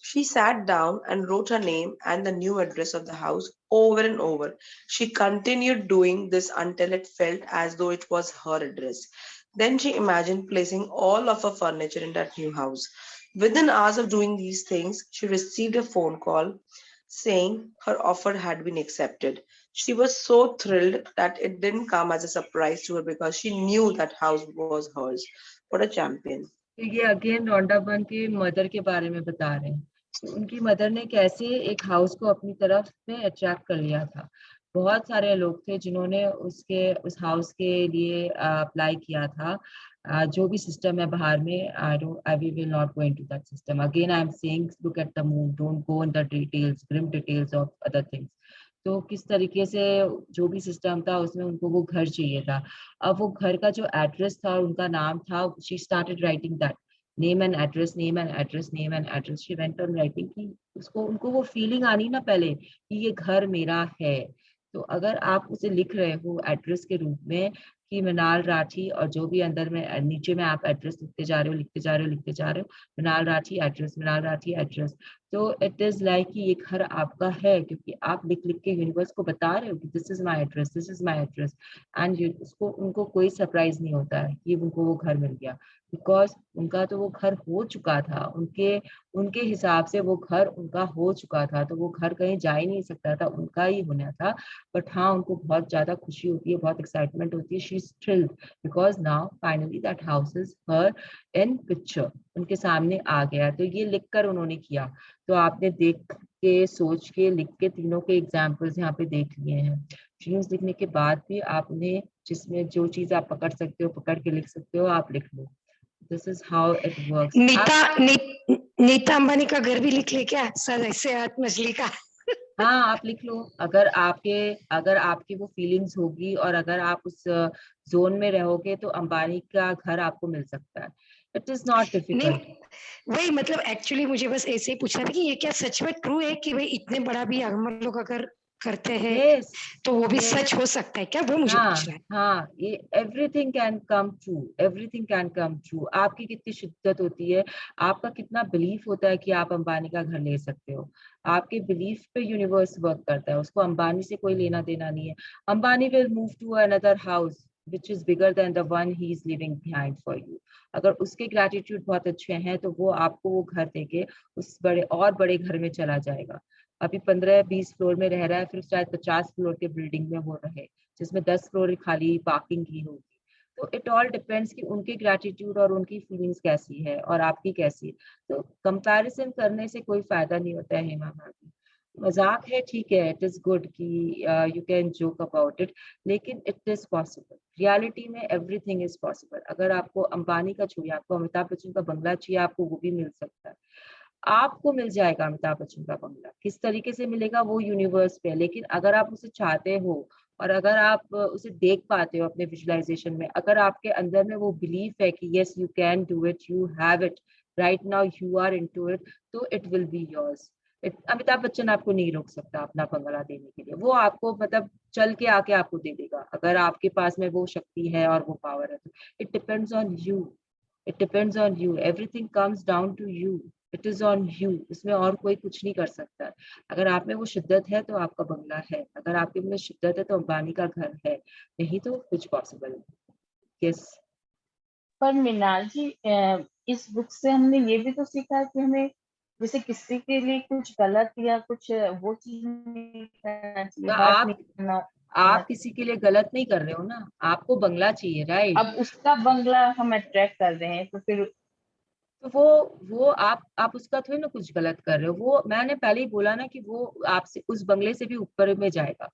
Speaker 3: She sat down and wrote her name and the new address of the house over and over. She continued doing this until it felt as though it was her address. Then she imagined placing all of her furniture in that new house. Within hours of doing these things, she received a phone call saying her offer had been accepted. She was so thrilled that it didn't come as a surprise to her because she knew that house was hers. What a champion.
Speaker 1: तो ये again Rhonda Byrne के mother के बारे में बता रहे हैं कि उनकी मदर ने कैसे एक हाउस को अपनी तरफ में अट्रैक्ट कर लिया था। बहुत सारे लोग थे जिन्होंने उस हाउस के लिए अप्लाई किया था। जो भी सिस्टम है बाहर में, I will not go into that system. Again I am saying look at the moon, don't go in the details, grim details of other things. तो किस तरीके से जो भी सिस्टम था उसमें उनको वो घर चाहिए था। अब वो घर का जो एड्रेस था, उनका नाम था, she started writing that name and address, name and address, name and address. She went on writing कि उसको उनको वो फीलिंग आनी ना पहले कि ये घर मेरा है। तो अगर आप उसे लिख रहे हो एड्रेस के रूप में कि मृणाल राठी, और जो भी अंदर में नीचे में आप एड्रेस लिखते जा रहे हो, लिखते जा रहे हो, लिखते जा रहे हो, मृणाल राठी एड्रेस, मृणाल राठी एड्रेस। तो इट इज लाइक कि ये घर आपका है, क्योंकि आप लिख लिख के यूनिवर्स को बता रहे हो कि this is my address, this is my address. And उसको उनको कोई सरप्राइज नहीं होता है कि उनको वो घर मिल गया, बिकॉज उनका तो वो घर हो चुका था। उनके उनके हिसाब से वो घर उनका हो चुका था, तो वो घर कहीं जा ही नहीं सकता था, उनका ही होना था। बट हाँ, उनको बहुत ज्यादा खुशी होती है, बहुत एक्साइटमेंट होती है। She is thrilled because now finally that house is her in picture, उनके सामने आ गया। तो ये लिख कर उन्होंने किया। तो आपने देख के, सोच के, लिख के, तीनों के एग्जाम्पल्स यहाँ पे देख लिए हैं। ड्रीम्स लिखने के बाद भी आपने जिसमें जो चीज आप पकड़ सकते हो, पकड़ के लिख सकते हो, आप लिख लो। This is how it works.
Speaker 4: Nita Ambani का घर भी लिख ले क्या, सेहत मछली का?
Speaker 1: हाँ, आप लिख लो। अगर आपकी वो फीलिंग्स होगी और अगर आप उस जोन में रहोगे तो अंबानी का घर आपको मिल सकता है। It is not difficult.
Speaker 4: वही मतलब एक्चुअली मुझे बस ऐसे ही पूछना था कि ये क्या सच में ट्रू है कि भाई इतने बड़ा भी हम लोग अगर करते हैं
Speaker 1: yes,
Speaker 4: तो वो भी
Speaker 1: yes.
Speaker 4: सच हो सकता है क्या, वो मुझे पूछना है।
Speaker 1: हाँ, ये everything can come true, everything can come true. आपकी कितनी शिद्दत होती है, आपका कितना बिलीफ होता है कि आप अंबानी का घर ले सकते हो। आपके बिलीफ पे यूनिवर्स वर्क करता है, उसको अंबानी से कोई लेना देना नहीं है। Ambani will move to another house which is bigger than the one he is leaving behind for you। अगर उसके ग्रेटिट्यूड बहुत अच्छे हैं तो वो आपको वो घर देके उस बड़े घर में चला जाएगा। अभी 15-20 फ्लोर में रह रहा है, फिर शायद 50 फ्लोर के बिल्डिंग में वो रहे जिसमें 10 फ्लोर खाली पार्किंग की होगी। तो इट ऑल डिपेंड्स कि उनकी ग्रेटिट्यूड और उनकी फीलिंग्स कैसी है और आपकी कैसी है। तो कंपैरिजन करने से कोई फायदा नहीं होता है हेमा भाभी। मजाक है, ठीक है, इट इज गुड कि you can joke about it, लेकिन इट इज पॉसिबल। रियलिटी में एवरीथिंग इज पॉसिबल। अगर आपको अंबानी का चाहिए, आपको अमिताभ बच्चन का बंगला चाहिए, आपको वो भी मिल सकता है। आपको मिल जाएगा अमिताभ बच्चन का बंगला, किस तरीके से मिलेगा वो यूनिवर्स पे है। लेकिन अगर आप उसे चाहते हो और अगर आप उसे देख पाते हो अपने विजुअलाइजेशन में, अगर आपके अंदर में वो बिलीफ है कि yes you can do it, you have it right now, you are into it, तो it will be yours. Amitabh Bachchan आपको नहीं रोक सकता अपना बंगला देने के लिए। वो आपको मतलब चल के आके आपको दे देगा, अगर आपके पास में वो शक्ति है और वो पावर है तो। It depends on you, it depends on you, everything comes down to you, it is on you. इसमें और कोई कुछ नहीं कर सकता है। अगर आप में वो शिद्दत है तो आपका बंगला है, अगर आपके में शिद्दत है तो अंबानी का घर है, नहीं तो कुछ पॉसिबल है। यस।
Speaker 2: पर मृणाल जी, इस बुक से हमने ये भी तो सीखा कि हमें जैसे किसी के लिए कुछ गलत या कुछ वो चीज नहीं करना चाहिए,
Speaker 1: तो
Speaker 2: हर्ट नहीं करना करना
Speaker 1: आप
Speaker 2: चाहिए।
Speaker 1: किसी के लिए गलत नहीं कर रहे हो ना, आपको बंगला चाहिए, राइट?
Speaker 2: अब उसका बंगला हम अट्रैक्ट कर रहे हैं तो फिर
Speaker 1: तो वो आप उसका थोड़ी ना कुछ गलत कर रहे हो। वो मैंने पहले ही बोला ना कि वो आपसे उस बंगले से भी ऊपर में जाएगा।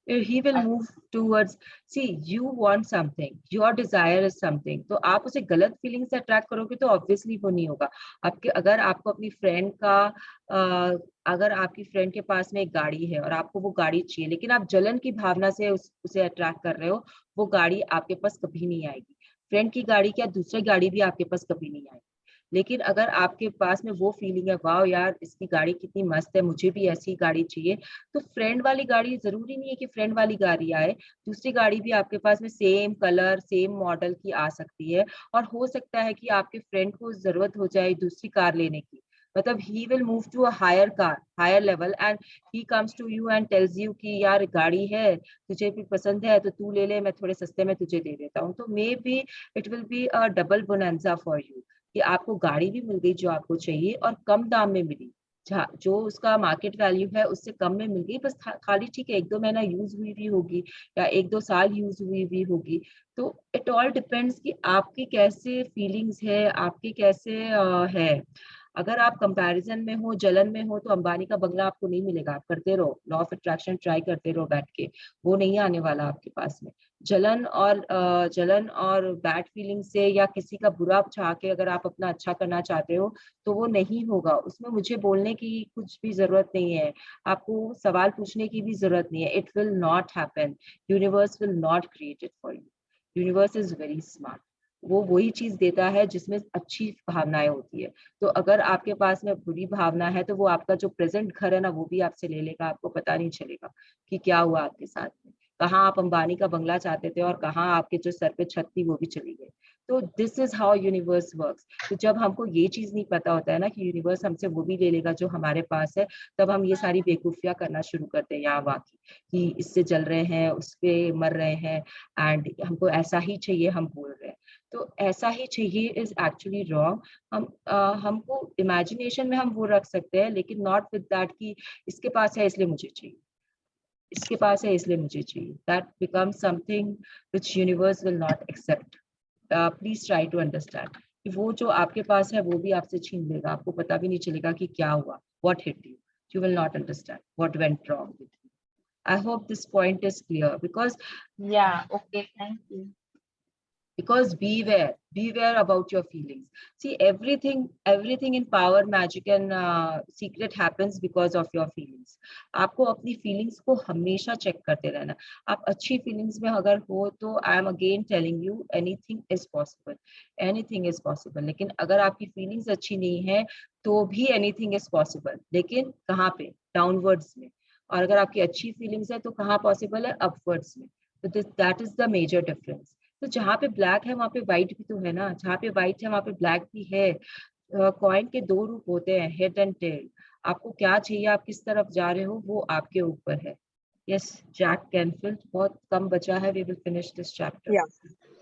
Speaker 1: He will move towards, see, you want something, your desire is something, तो आप उसे गलत फीलिंग से अट्रैक्ट करोगे तो ऑब्वियसली वो नहीं होगा। आपके अगर आपको अपनी फ्रेंड का अगर आपकी फ्रेंड के पास में एक गाड़ी है और आपको वो गाड़ी चाहिए, लेकिन आप जलन की भावना से उसे अट्रैक्ट कर रहे हो, वो गाड़ी आपके पास कभी नहीं आएगी। फ्रेंड की गाड़ी क्या, दूसरी गाड़ी भी आपके पास कभी नहीं आएगी। लेकिन अगर आपके पास में वो फीलिंग है, वाह यार इसकी गाड़ी कितनी मस्त है, मुझे भी ऐसी गाड़ी चाहिए, तो फ्रेंड वाली गाड़ी, जरूरी नहीं है कि फ्रेंड वाली गाड़ी आए, दूसरी गाड़ी भी आपके पास में सेम कलर सेम मॉडल की आ सकती है। और हो सकता है कि आपके फ्रेंड को जरूरत हो जाए दूसरी कार लेने की, मतलब he will move to a higher car, higher level, and he comes to you and tells you कि यार गाड़ी है, तुझे भी पसंद है तो तू ले ले, मैं थोड़े सस्ते में तुझे दे देता हूँ। तो may be it will be a double bonanza for you, कि आपको गाड़ी भी मिल गई जो आपको चाहिए और कम दाम में मिली, जो उसका मार्केट वैल्यू है उससे कम में मिल गई। बस खाली ठीक है 1-2 महीना यूज हुई भी होगी या 1-2 साल यूज हुई भी होगी। तो इट ऑल डिपेंड्स कि आपकी कैसे फीलिंग्स है, आपकी कैसे है। अगर आप कंपैरिजन में हो, जलन में हो, तो अंबानी का बंगला आपको नहीं मिलेगा। आप करते रहो लॉ ऑफ अट्रैक्शन, ट्राई करते रहो बैठ के, वो नहीं आने वाला आपके पास में। जलन और बैड फीलिंग से या किसी का बुरा चाह के अगर आप अपना अच्छा करना चाहते हो तो वो नहीं होगा। उसमें मुझे बोलने की कुछ भी जरूरत नहीं है, आपको सवाल पूछने की भी जरूरत नहीं है। It will not happen, universe will not create it for you. Universe is very smart, वो वही चीज देता है जिसमें अच्छी भावनाएं होती है। तो अगर आपके पास में बुरी भावना है तो वो आपका जो प्रेजेंट घर है ना वो भी आपसे ले लेगा, आपको पता नहीं चलेगा कि क्या हुआ आपके साथ में। कहाँ आप अंबानी का बंगला चाहते थे और कहाँ आपके जो सर पे छत थी वो भी चली गई। तो this is how universe works. तो जब हमको ये चीज नहीं पता होता है ना कि यूनिवर्स हमसे वो भी ले लेगा जो हमारे पास है, तब हम ये सारी बेवकूफियां करना शुरू करते हैं यहाँ वाकई, कि इससे जल रहे हैं, उस पे मर रहे हैं, एंड हमको ऐसा ही चाहिए, हम बोल रहे हैं। तो ऐसा ही चाहिए इज एक्चुअली रॉन्ग। हमको इमेजिनेशन में हम वो रख सकते हैं, लेकिन नॉट विद दैट कि इसके पास है इसलिए मुझे चाहिए, इसके पास है इसलिए मुझे चाहिए। That become something which universe will not accept. Please try to understand कि वो जो आपके पास है वो भी आपसे छीन लेगा, आपको पता भी नहीं चलेगा कि क्या हुआ, what hit you, you will not understand what went wrong with you. I hope this point is clear,
Speaker 2: या okay, thank you.
Speaker 1: because beware about your feelings. See, everything in power, magic and secret happens because of your feelings. आपको अपनी feelings को हमेशा check करते रहना। आप अच्छी feelings में अगर हो तो I am again telling you anything is possible, anything is possible। लेकिन अगर आपकी feelings अच्छी नहीं है तो भी anything is possible, लेकिन कहाँ पे, downwards में। और अगर आपकी अच्छी feelings है तो कहाँ possible है, upwards में। तो that is the major difference। तो जहाँ पे ब्लैक है वहां पे व्हाइट भी तो है ना, जहाँ पे व्हाइट है वहां पे ब्लैक भी है। कॉइन के दो रूप होते हैं, हेड एंड टेल। आपको क्या चाहिए, आप किस तरफ जा रहे हो, वो आपके ऊपर है। Yes, Jack Canfield. बहुत कम बचा है, we will finish this chapter.
Speaker 3: Yeah.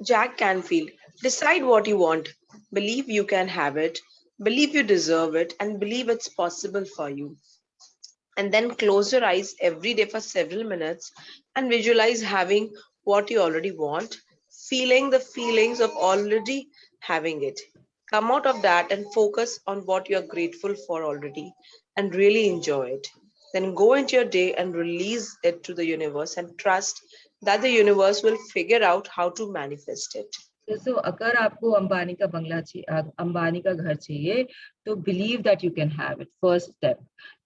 Speaker 3: Jack Canfield. Decide what you want. Believe you can have it. Believe you deserve it. And believe it's possible for you. And then close your eyes every day for several minutes and visualize having what you already want, feeling the feelings of already having it. Come out of that and focus on what you're grateful for already and really enjoy it. Then go into your day and release it to the universe and trust that the universe will figure out how to manifest it.
Speaker 1: So अगर आपको अंबानी का बंगला चाहिए, अंबानी का घर चाहिए, तो believe that you can have it, first step.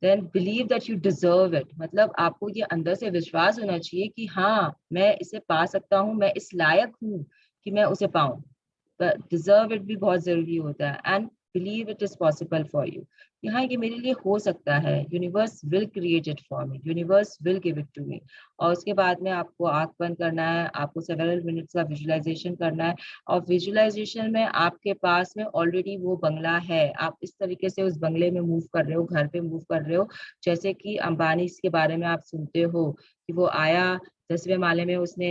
Speaker 1: Then believe that you deserve it, मतलब आपको ये अंदर से विश्वास होना चाहिए कि हाँ मैं इसे पा सकता हूँ, मैं इस लायक हूँ कि मैं उसे पाऊँ. डिजर्व इट भी बहुत जरूरी होता है. And believe it is possible for you, कि हाँ ये मेरे लिए हो सकता है. Universe will create it for me, universe will give it to me. और उसके बाद में आपको आंख बंद करना है, आपको सेवरल मिनट्स का विजुअलाइजेशन करना है. और विजुअलाइजेशन में आपके पास में ऑलरेडी वो बंगला है, आप इस तरीके से उस बंगले में मूव कर रहे हो, घर पे मूव कर रहे हो, जैसे कि अंबानी के बारे में आप सुनते हो कि वो आया 10वें माले में, उसने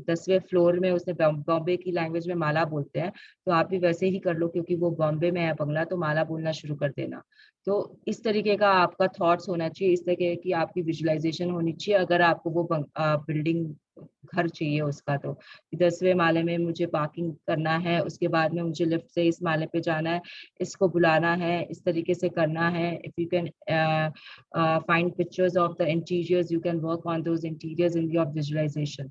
Speaker 1: 10वें फ्लोर में उसने बॉम्बे की लैंग्वेज में माला बोलते हैं, तो आप भी वैसे ही कर लो, क्योंकि वो बॉम्बे में है बंगला, तो माला बोलना शुरू कर देना. तो इस तरीके का आपका थॉट्स होना चाहिए, इस तरीके की आपकी विजुअलाइजेशन होनी चाहिए. अगर आपको वो बिल्डिंग घर चाहिए उसका, तो 10वें माले में मुझे पार्किंग करना है, उसके बाद में मुझे लिफ्ट से इस माले पे जाना है, इसको बुलाना है, इस तरीके से करना है. If you can find pictures of the interiors, you can work on those interiors in your visualization.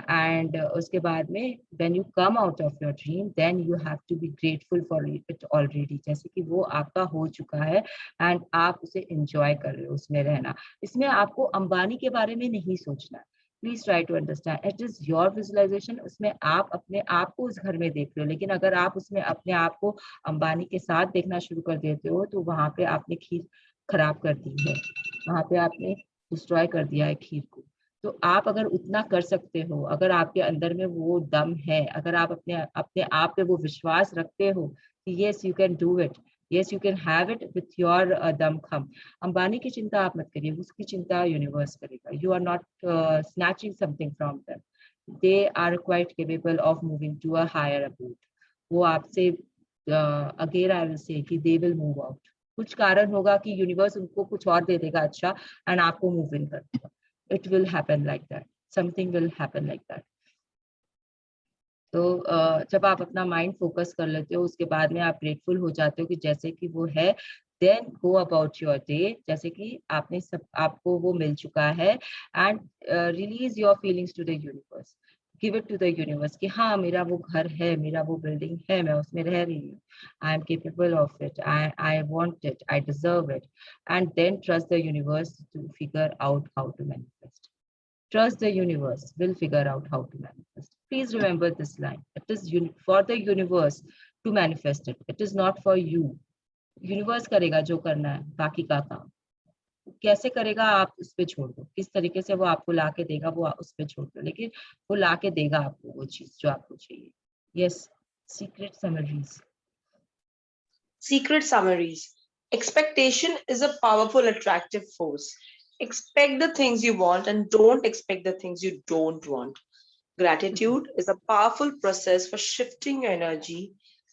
Speaker 1: And उसके बाद में when you come out of your dream, then you have to be grateful for it already, जैसे कि वो आपका हो चुका है and आप उसे enjoy कर रहे हो उसमें रहना. इसमें आपको अंबानी के बारे में नहीं सोचना. Please try to understand, it is your visualisation. उसमें आप अपने आप को उस घर में देख रहे हो, लेकिन अगर आप उसमें अपने आप को अंबानी के साथ देखना शुरू कर देते हो, तो वहां पे आपने खीर खराब कर दी है, वहां पे आपने डिस्ट्रॉय कर दिया है खीर को. तो आप अगर उतना कर सकते हो, अगर आपके अंदर में वो दम है, अगर आप अपने अपने आप पे वो विश्वास रखते हो कि yes you can do it, yes you can have it with your दमखम. अंबानी की चिंता आप मत करिए, उसकी चिंता यूनिवर्स करेगा. You are not snatching something from them. They are quite capable of moving to a higher abode. वो आपसे अगेन आई विल से कि दे विल मूव आउट. कुछ कारण होगा कि यूनिवर्स उनको कुछ और दे देगा अच्छा, एंड आपको मूव इन कर देगा. It will happen like that, something will happen like that. तो जब आप अपना माइंड फोकस कर लेते हो, उसके बाद में आप ग्रेटफुल हो जाते हो कि जैसे कि वो है, then go about your day, जैसे कि आपने सब आपको वो मिल चुका है. And release your feelings to the universe, give it to the universe कि हाँ मेरा वो घर है, मेरा वो बिल्डिंग है, मैं उसमें रह रही हूँ. I am capable of it, I want it, I deserve it. And then trust the universe to figure out how to manifest. Trust the universe will figure out how to manifest. Please remember this line. It is for the universe to manifest it. It is not for you. Universe करेगा जो करना है, बाकी का काम कैसे करेगा आप उस पे छोड़ दो, किस तरीके से वो आपको ला के देगा वो उस पे छोड़ दो, लेकिन वो ला के देगा आपको वो चीज जो आपको चाहिए. Yes, secret summaries.
Speaker 3: Secret summaries. Expectation is a powerful, attractive force. Expect the things you want and don't expect the things you don't want. Gratitude is a powerful process for shifting your energy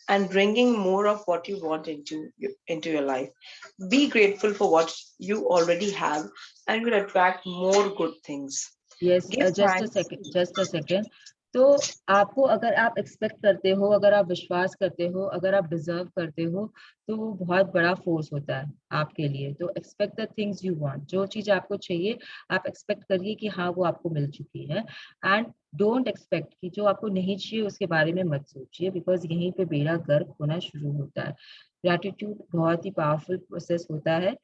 Speaker 3: and bringing more of what you want into your life. Be grateful for what you already have and you'll attract more good things.
Speaker 1: Yes,
Speaker 3: Give thanks.
Speaker 1: just a second. तो आपको अगर आप expect करते हो, अगर आप विश्वास करते हो, अगर आप डिजर्व करते हो, तो वो बहुत बड़ा फोर्स होता है आपके लिए. तो expect the things you want, जो चीज आपको चाहिए आप एक्सपेक्ट करिए कि हाँ वो आपको मिल चुकी है. एंड डोंट एक्सपेक्ट कि जो आपको नहीं चाहिए उसके बारे में मत सोचिए, बिकॉज यहीं पे बेड़ा गर्क होना शुरू होता है. ग्रैटिट्यूड बहुत ही पावरफुल प्रोसेस होता है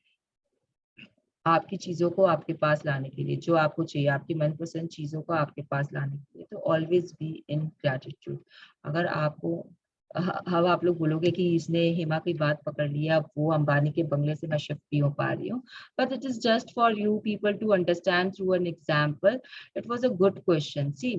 Speaker 1: आपकी चीजों को आपके पास लाने के लिए, जो आपको चाहिए, आपकी मनपसंद चीजों को आपके पास लाने के लिए. तो ऑलवेज बी इन ग्रैटिट्यूड. अगर आपको अब आप लोग बोलोगे कि इसने हिमा की बात पकड़ लिया, वो अंबानी के बंगले से मैं शिफ्ट भी हो पा रही हूँ, but it is just for you people to understand through an example. It was a good question. See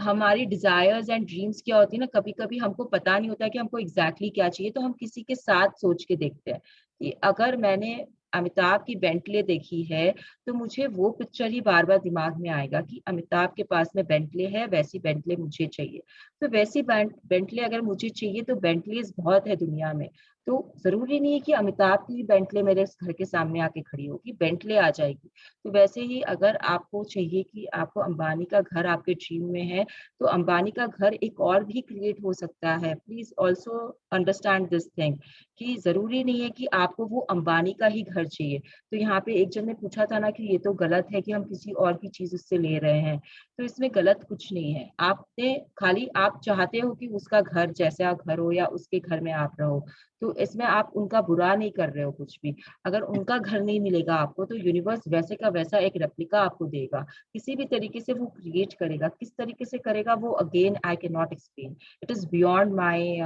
Speaker 1: हमारी डिजायर्स एंड ड्रीम्स क्या होती है ना, कभी कभी हमको पता नहीं होता कि हमको एग्जैक्टली क्या चाहिए, तो हम किसी के साथ सोच के देखते हैं कि अगर मैंने अमिताभ की बेंटले देखी है, तो मुझे वो पिक्चर ही बार बार दिमाग में आएगा कि अमिताभ के पास में बेंटले है, वैसी बेंटले मुझे चाहिए. तो वैसी बेंटले अगर मुझे चाहिए, तो बेंटलेज बहुत है दुनिया में. तो जरूरी नहीं है कि अमिताभ की बेंटले मेरे घर के सामने आके खड़ी होगी, बेंटले आ जाएगी. तो वैसे ही अगर आपको चाहिए कि आपको अंबानी का घर आपके ड्रीम में है, तो अंबानी का घर एक और भी क्रिएट हो सकता है. Please also understand this thing कि जरूरी नहीं है कि आपको वो अंबानी का ही घर चाहिए। तो यहाँ पे एक जन ने पूछा था ना कि ये तो गलत है कि हम किसी और की चीज उससे ले रहे हैं, तो इसमें गलत कुछ नहीं है। आपने खाली आप चाहते हो कि उसका घर जैसा घर हो या उसके घर में आप रहो, तो इसमें आप उनका बुरा नहीं कर रहे हो कुछ भी। अगर उनका घर नहीं मिलेगा आपको तो यूनिवर्स वैसे का वैसा एक रेप्लिका आपको देगा, किसी भी तरीके से वो क्रिएट करेगा। किस तरीके से करेगा वो again I can not explain, it is beyond my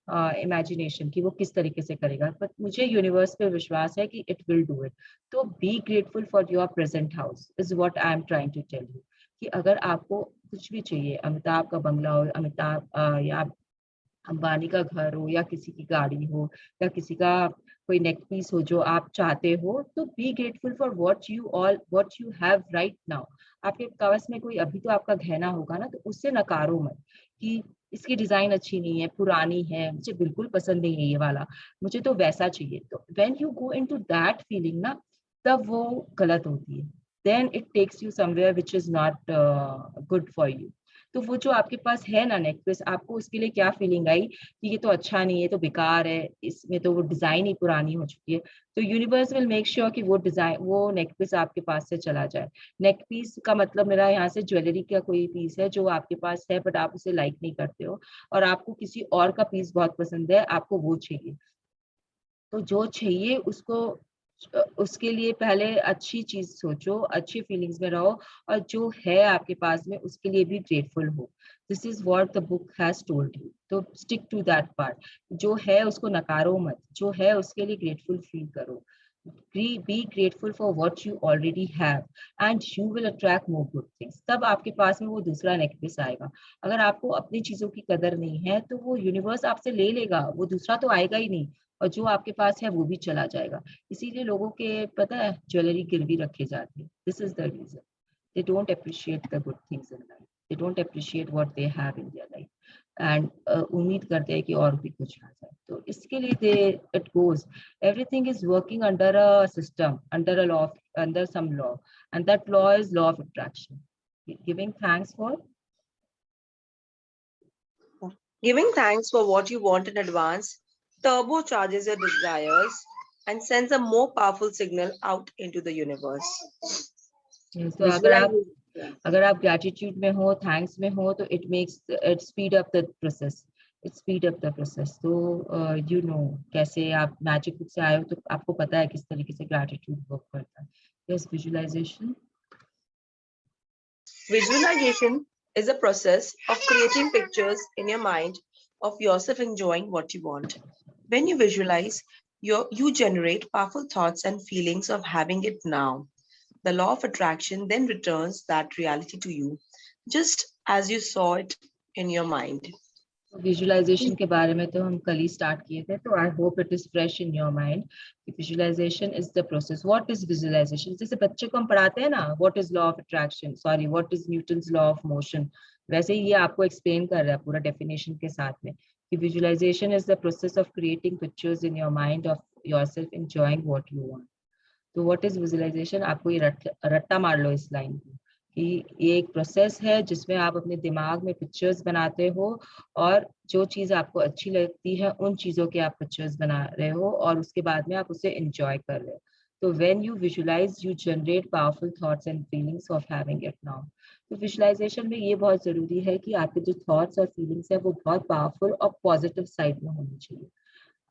Speaker 1: imagination कि वो किस तरीके से करेगा, बट मुझे यूनिवर्स पे विश्वास है कि इट विल डू इट। तो be grateful for your present house is what I am trying to tell you, कि अगर आपको कुछ भी चाहिए, अमिताभ का बंगला हो, अमिताभ या अंबानी का घर हो, या किसी की गाड़ी हो, या किसी का कोई नेक पीस हो जो आप चाहते हो, तो be grateful for what you have right now. आपके पास में कोई अभी तो आपका गहना होगा ना, तो उससे नकारो मत कि इसकी डिजाइन अच्छी नहीं है, पुरानी है, मुझे बिल्कुल पसंद नहीं है ये वाला, मुझे तो वैसा चाहिए। तो when you go into that feeling ना, तब वो गलत होती है। Then it takes you somewhere which is not good for you. तो वो जो आपके पास है ना नेकलेस, आपको उसके लिए क्या फीलिंग आई कि ये तो अच्छा नहीं है, तो बेकार है, इसमें तो वो डिजाइन ही पुरानी हो चुकी है, तो यूनिवर्स विल मेक श्योर कि वो डिजाइन, वो नेक पीस आपके पास से चला जाए। नेक पीस का मतलब मेरा यहाँ से ज्वेलरी का कोई पीस है जो आपके पास है बट आप उसे लाइक नहीं करते हो, और आपको किसी और का पीस बहुत पसंद है, आपको वो चाहिए। तो जो चाहिए उसको, उसके लिए पहले अच्छी चीज सोचो, अच्छी फीलिंग्स में रहो, और जो है आपके पास में उसके लिए भी ग्रेटफुल हो। This is what the book has told you, तो स्टिक टू दैट पार्ट। जो है उसको नकारो मत, जो है उसके लिए ग्रेटफुल फील करो। be grateful for what you already have and you will attract more good things। तब आपके पास में वो दूसरा नेकलेस आएगा। अगर आपको अपनी चीजों की कदर नहीं है तो वो यूनिवर्स आपसे ले लेगा, वो दूसरा तो आएगा ही नहीं, और जो आपके पास है वो भी चला जाएगा। इसीलिए लोगों के पता है ज्वेलरी गिरवी रखे जाते हैं। This is the reason, they don't appreciate the good things in life, they don't appreciate what they have in their life, and उम्मीद करते हैं कि और भी कुछ आ जाए। तो इसके लिए they it goes, everything is working under a system, under a law, under some law, and that law is law of attraction. Giving thanks for
Speaker 3: Giving thanks for what you want in advance turbocharges your desires and sends a more powerful signal out into the universe.
Speaker 1: yes, तो
Speaker 3: Visualization.
Speaker 1: अगर आप gratitude में हो, thanks में हो, तो it makes it speed up the process, it speed up the process। तो you know कैसे आप मैजिक बुक से आए हो तो आपको पता है किस तरीके से gratitude वर्क करता है। yes, visualization
Speaker 3: Visualization is a process of creating pictures in your mind of yourself enjoying what you want. When you visualize, you generate powerful thoughts and feelings of having it now. The law of attraction then returns that reality to you, just as you saw it in your mind.
Speaker 1: Visualisation के बारे में तो हम कल ही start किए थे, तो I hope it is fresh in your mind. Visualisation is the process. What is visualisation? जैसे बच्चे को हम पढ़ाते हैं ना, what is law of attraction, sorry what is Newton's law of motion, वैसे ही ये आपको एक्सप्लेन कर रहा है पूरा डेफिनेशन के साथ में कि visualisation is the process of creating pictures in your mind of yourself enjoying what you want. तो व्हाट इज विजुअलाइजेशन? आपको ये रट्टा मार लो इस लाइन को कि ये एक प्रोसेस है जिसमें आप अपने दिमाग में पिक्चर्स बनाते हो, और जो चीज आपको अच्छी लगती है उन चीजों के आप पिक्चर्स बना रहे हो, और उसके बाद में आप उसे एंजॉय कर रहे हो। तो when you visualise you generate powerful thoughts and feelings of having it now. तो विजुअलाइजेशन में ये बहुत जरूरी है कि आपके जो थॉट्स और फीलिंग्स है वो बहुत पावरफुल और पॉजिटिव साइड में होनी चाहिए,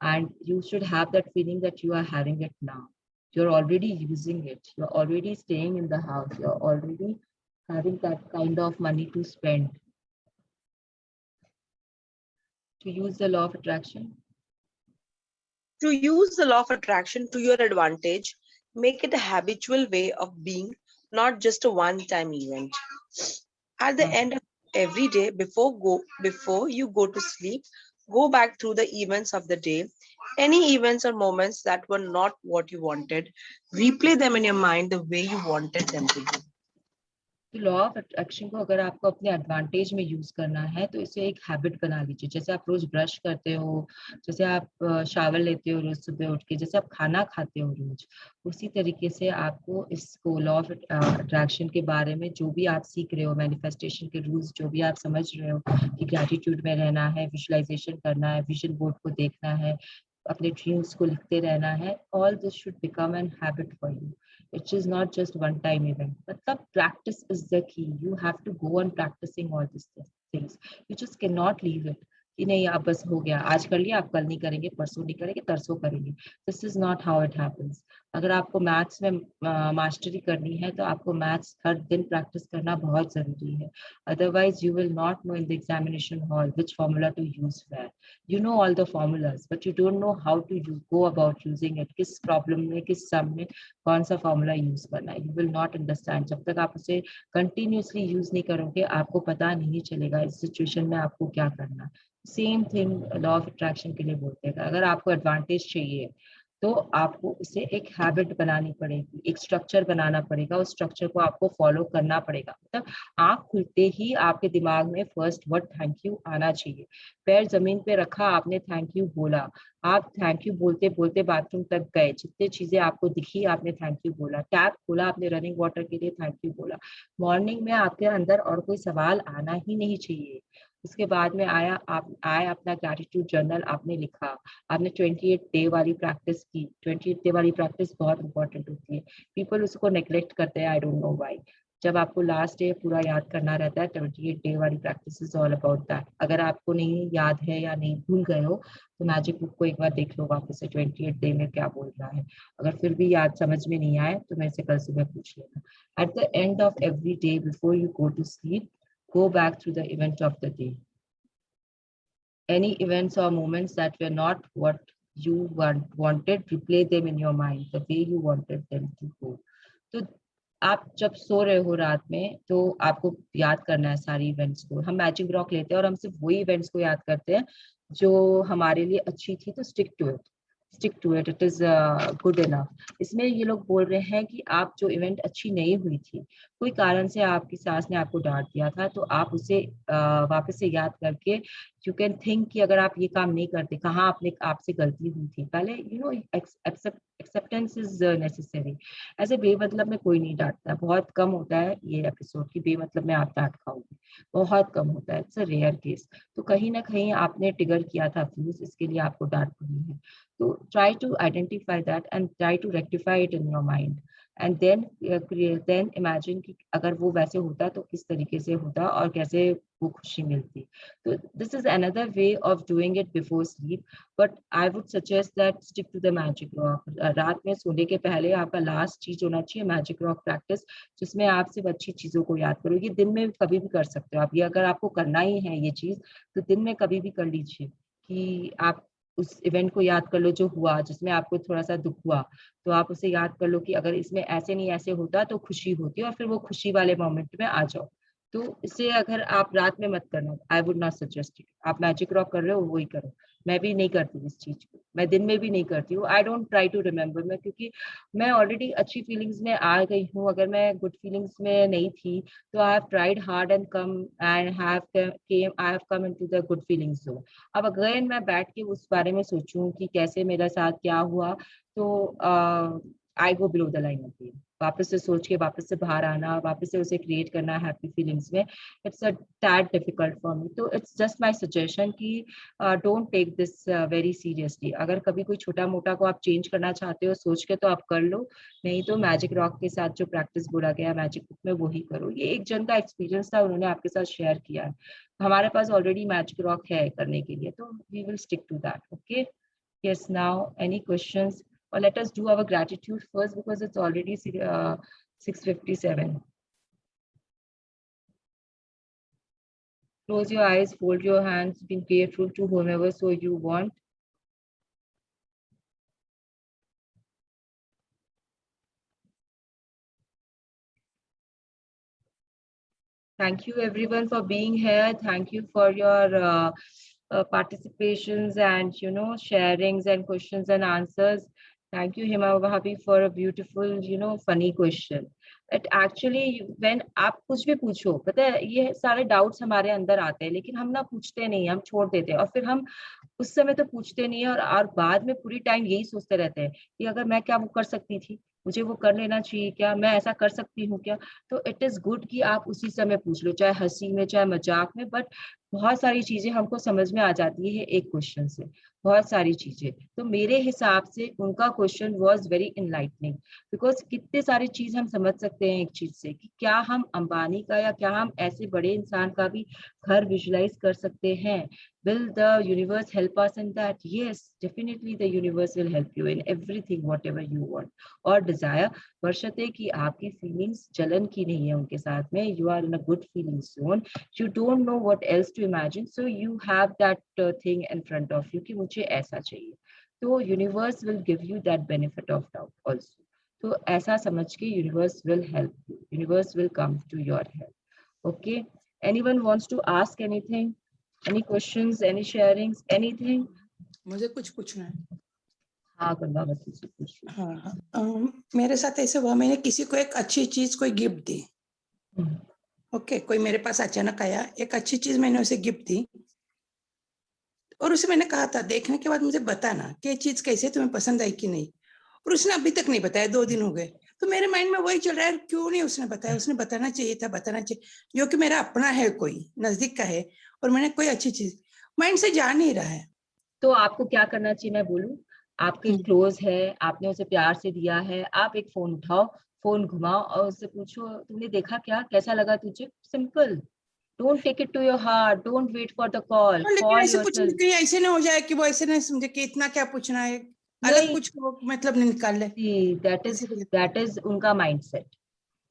Speaker 1: and you should have that feeling that you are having it now, you're already using it, you're already staying in the house, you're already having that kind of money to spend, to use the law of attraction.
Speaker 3: To use the law of attraction to your advantage, make it a habitual way of being, not just a one-time event. At the end of every day, before you go to sleep, go back through the events of the day. Any events or moments that were not what you wanted, replay them in your mind the way you wanted them to be.
Speaker 1: तो law of attraction को अगर आपको अपने advantage में use करना है तो इसे एक हैबिट बना लीजिए। जैसे आप रोज ब्रश करते हो, जैसे आप शावर लेते हो रोज सुबह उठ के, जैसे आप खाना खाते हो रोज, उसी तरीके से आपको इसको लॉ ऑफ अट्रैक्शन के बारे में जो भी आप सीख रहे हो, मैनिफेस्टेशन के रूल्स जो भी आप समझ रहे हो कि ग्रेटिट्यूड में रहना है, विजुअलाइजेशन करना है, विजन बोर्ड को देखना है, अपने ड्रीम्स को लिखते रहना है, all this should become an habit for you. It is not just one time event, but the practice is the key. You have to go on practicing all these things. You just cannot leave it कि नहीं आप बस हो गया, आज कर लिया, आप कल नहीं करेंगे, परसों नहीं करेंगे, तरसों करेंगे. This is not how it happens. अगर आपको मैथ्स में मास्टरी करनी है तो आपको मैथ्स हर दिन प्रैक्टिस करना बहुत जरूरी है. Otherwise you will not know in the examination hall which formula to use where. You know all the formulas but you don't know how to go about using it. किस problem में, किस सम में कौन सा फॉर्मूला यूज करना है, you will not understand. जब तक आप उसे कंटिन्यूसली यूज नहीं करोगे आपको पता नहीं चलेगा इस सिचुएशन में आपको क्या करना है. Same thing law of attraction के लिए बोलते हैं. अगर आपको एडवांटेज चाहिए तो आपको उसे एक हैबिट बनानी पड़ेगी, एक स्ट्रक्चर बनाना पड़ेगा, उस स्ट्रक्चर को आपको फॉलो करना पड़ेगा. मतलब आंख खुलते ही आपके दिमाग में फर्स्ट वर्ड थैंक यू आना चाहिए. पैर जमीन पे रखा, आपने थैंक यू बोला, आप थैंक यू बोलते बोलते बाथरूम तक गए, जितने चीजें आपको दिखी आपने थैंक यू बोला, टैप खोला आपने रनिंग वाटर के लिए थैंक यू बोला. मॉर्निंग में आपके अंदर और कोई सवाल आना ही नहीं चाहिए. उसके बाद में आया, आप आए अपना ग्रैटिट्यूड जर्नल आपने लिखा, आपने 28 डे वाली प्रैक्टिस की. 28 डे वाली प्रैक्टिस बहुत इंपॉर्टेंट होती है. पीपल उसको नेग्लेक्ट करते हैं, आई डोंट नो व्हाई. जब आपको लास्ट डे पूरा याद करना रहता है, 28 डे वाली practice is all about that. अगर आपको नहीं याद है या नहीं भूल गए हो तो मैजिक बुक को एक बार देख लो वापस से, 28 डे में क्या बोल रहा है. अगर फिर भी याद समझ में नहीं आए तो मेरे से कल सुबह पूछ लेना. At the end of every day before you go to sleep, go back through the event of the day. Any events or moments that were not what you wanted, replay them in your mind the way you wanted them to go. तो आप जब सो रहे हो रात में तो आपको याद करना है सारी इवेंट्स को. हम मैजिक रॉक लेते हैं और हम सिर्फ वही इवेंट्स को याद करते हैं जो हमारे लिए अच्छी थी, तो stick to it, stick to it, it is good enough. इसमें ये लोग बोल रहे हैं कि आप जो इवेंट अच्छी नहीं हुई थी, कोई कारण से आपकी सास ने आपको डांट दिया था, तो आप उसे वापस से याद करके यू कैन थिंक कि अगर आप ये काम नहीं करते, कहाँ आपने आपसे गलती हुई थी पहले. You know acceptance is necessary. ऐसे बेमतलब में कोई नहीं डांटता, बहुत कम होता है ये एपिसोड की बेमतलब में आप डांट खाओगे, बहुत कम होता है, इट्स अ रेयर केस. तो कहीं ना कहीं आपने ट्रिगर किया था फ्यूज, इसके लिए आपको डांट पड़ी है. तो try to identify that and try to rectify it in your mind and then imagine कि अगर वो वैसे होता तो किस तरीके से होता और कैसे वो खुशी मिलती. तो this is another way of doing it before sleep, but I would suggest that stick to the magic rock. रात में सोने के पहले आपका लास्ट चीज होना चाहिए मैजिक रॉक प्रैक्टिस, जिसमें आप सिर्फ अच्छी चीजों को याद करो. ये दिन में कभी भी कर सकते हो आप, ये अगर आपको करना ही है ये चीज तो दिन में कभी भी कर लीजिए कि आप उस इवेंट को याद कर लो जो हुआ, जिसमें आपको थोड़ा सा दुख हुआ, तो आप उसे याद कर लो कि अगर इसमें ऐसे नहीं ऐसे होता तो खुशी होती, और फिर वो खुशी वाले मोमेंट में आ जाओ. तो इसे अगर आप रात में मत करना, I would not suggest it. आप मैजिक रॉक कर रहे हो वही करो. मैं भी नहीं करती इस चीज को, मैं दिन में भी नहीं करती हूँ. I don't try to remember मैं, क्योंकि मैं ऑलरेडी अच्छी फीलिंग्स में आ गई हूँ. अगर मैं गुड फीलिंग्स में नहीं थी तो I have tried hard and come and I have come into the good feelings zone. अब अगर मैं बैठ के उस बारे में सोचूं कि कैसे मेरे साथ क्या हुआ, तो I go below the line again. वापस से सोच के वापस से बाहर आना, वापस से उसे क्रिएट करना हैप्पी फीलिंग्स में, it's a tad difficult for me. तो इट्स जस्ट माय सजेशन कि don't take this very seriously. अगर कभी कोई छोटा मोटा को आप चेंज करना चाहते हो सोच के तो आप कर लो, नहीं तो मैजिक रॉक के साथ जो प्रैक्टिस बोला गया मैजिक बुक में वही करो. ये एक जन का एक्सपीरियंस था, उन्होंने आपके साथ शेयर किया है. हमारे पास ऑलरेडी मैजिक रॉक है करने के लिए, तो we will stick to that. Okay, yes, now any questions, or let us do our gratitude first because it's already 6:57. Close your eyes, fold your hands, be grateful to whomever so you want. Thank you everyone for being here. Thank you for your participations and sharings and questions and answers. Thank you Hima Bhabi for a beautiful funny question. It actually when आप कुछ भी पूछो, पता है ये सारे doubts हमारे अंदर आते हैं, लेकिन हम ना पूछते नहीं, हम छोड़ देते हैं, और फिर हम उस समय तो पूछते नहीं है, और बाद में पूरी टाइम यही सोचते रहते हैं कि अगर मैं क्या वो कर सकती थी, मुझे वो कर लेना चाहिए क्या, मैं ऐसा कर सकती हूँ क्या। तो इट इज गुड कि आप उसी समय पूछ लो, चाहे हंसी में चाहे मजाक में, बट बहुत सारी चीजें हमको समझ में आ जाती है एक क्वेश्चन से, बहुत सारी चीजें। तो मेरे हिसाब से उनका question was very enlightening, because कितने सारी चीज हम समझ सकते हैं एक चीज से, कि क्या हम अंबानी का या क्या हम ऐसे बड़े इंसान का भी घर विजुलाइज कर सकते हैं। Will the universe help us in that? Yes, definitely the universe will help you in everything, whatever you want or desire. बशर्ते कि आपकी feelings जलन की नहीं है उनके साथ में, you are in a good feeling zone. You don't know what else to imagine, so you have that thing in front of you कि मुझे ऐसा चाहिए. तो universe will give you that benefit of doubt also. तो ऐसा समझ के universe will help you. Universe will come to your help. Okay. Anyone wants to ask anything? Any questions, any sharings, anything?
Speaker 5: मुझे कुछ पूछना है।
Speaker 1: हाँ गंगावती से पूछिए।
Speaker 5: हाँ, मेरे साथ ऐसे हुआ, मैंने किसी को एक अच्छी चीज कोई गिफ्ट दी। ओके, कोई मेरे पास अचानक आया, एक अच्छी चीज मैंने उसे गिफ्ट दी, और उसे मैंने कहा था देखने के बाद मुझे बताना कि ये चीज कैसे तुम्हें पसंद आई कि नहीं, और उसने अभी तक नहीं बताया, 2 दिन हो गए। तो मेरे माइंड में वही चल रहा है, क्यों नहीं उसने बताया, उसने बताना चाहिए था, बताना चाहिए, जो कि मेरा अपना है, कोई नजदीक का है, और मैंने कोई अच्छी चीज माइंड से जा नहीं रहा है।
Speaker 1: तो आपको क्या करना चाहिए मैं बोलूं, आपके क्लोज है, आपने उसे प्यार से दिया है, आप एक फोन उठाओ, फोन घुमाओ और उससे पूछो तुमने देखा क्या, कैसा लगा तुझे, simple. Don't take it to your heart, don't wait for the call,
Speaker 5: लेकिन
Speaker 1: कॉल
Speaker 5: ऐसे पूछने
Speaker 1: योरसेल्फ।
Speaker 5: कहीं ऐसे ना हो जाए कि वो ऐसे ना समझे कि इतना क्या पूछना है, अलग
Speaker 1: नहीं,
Speaker 5: कुछ वो मतलब नहीं निकाल ले।
Speaker 1: दैट इज उनका माइंडसेट,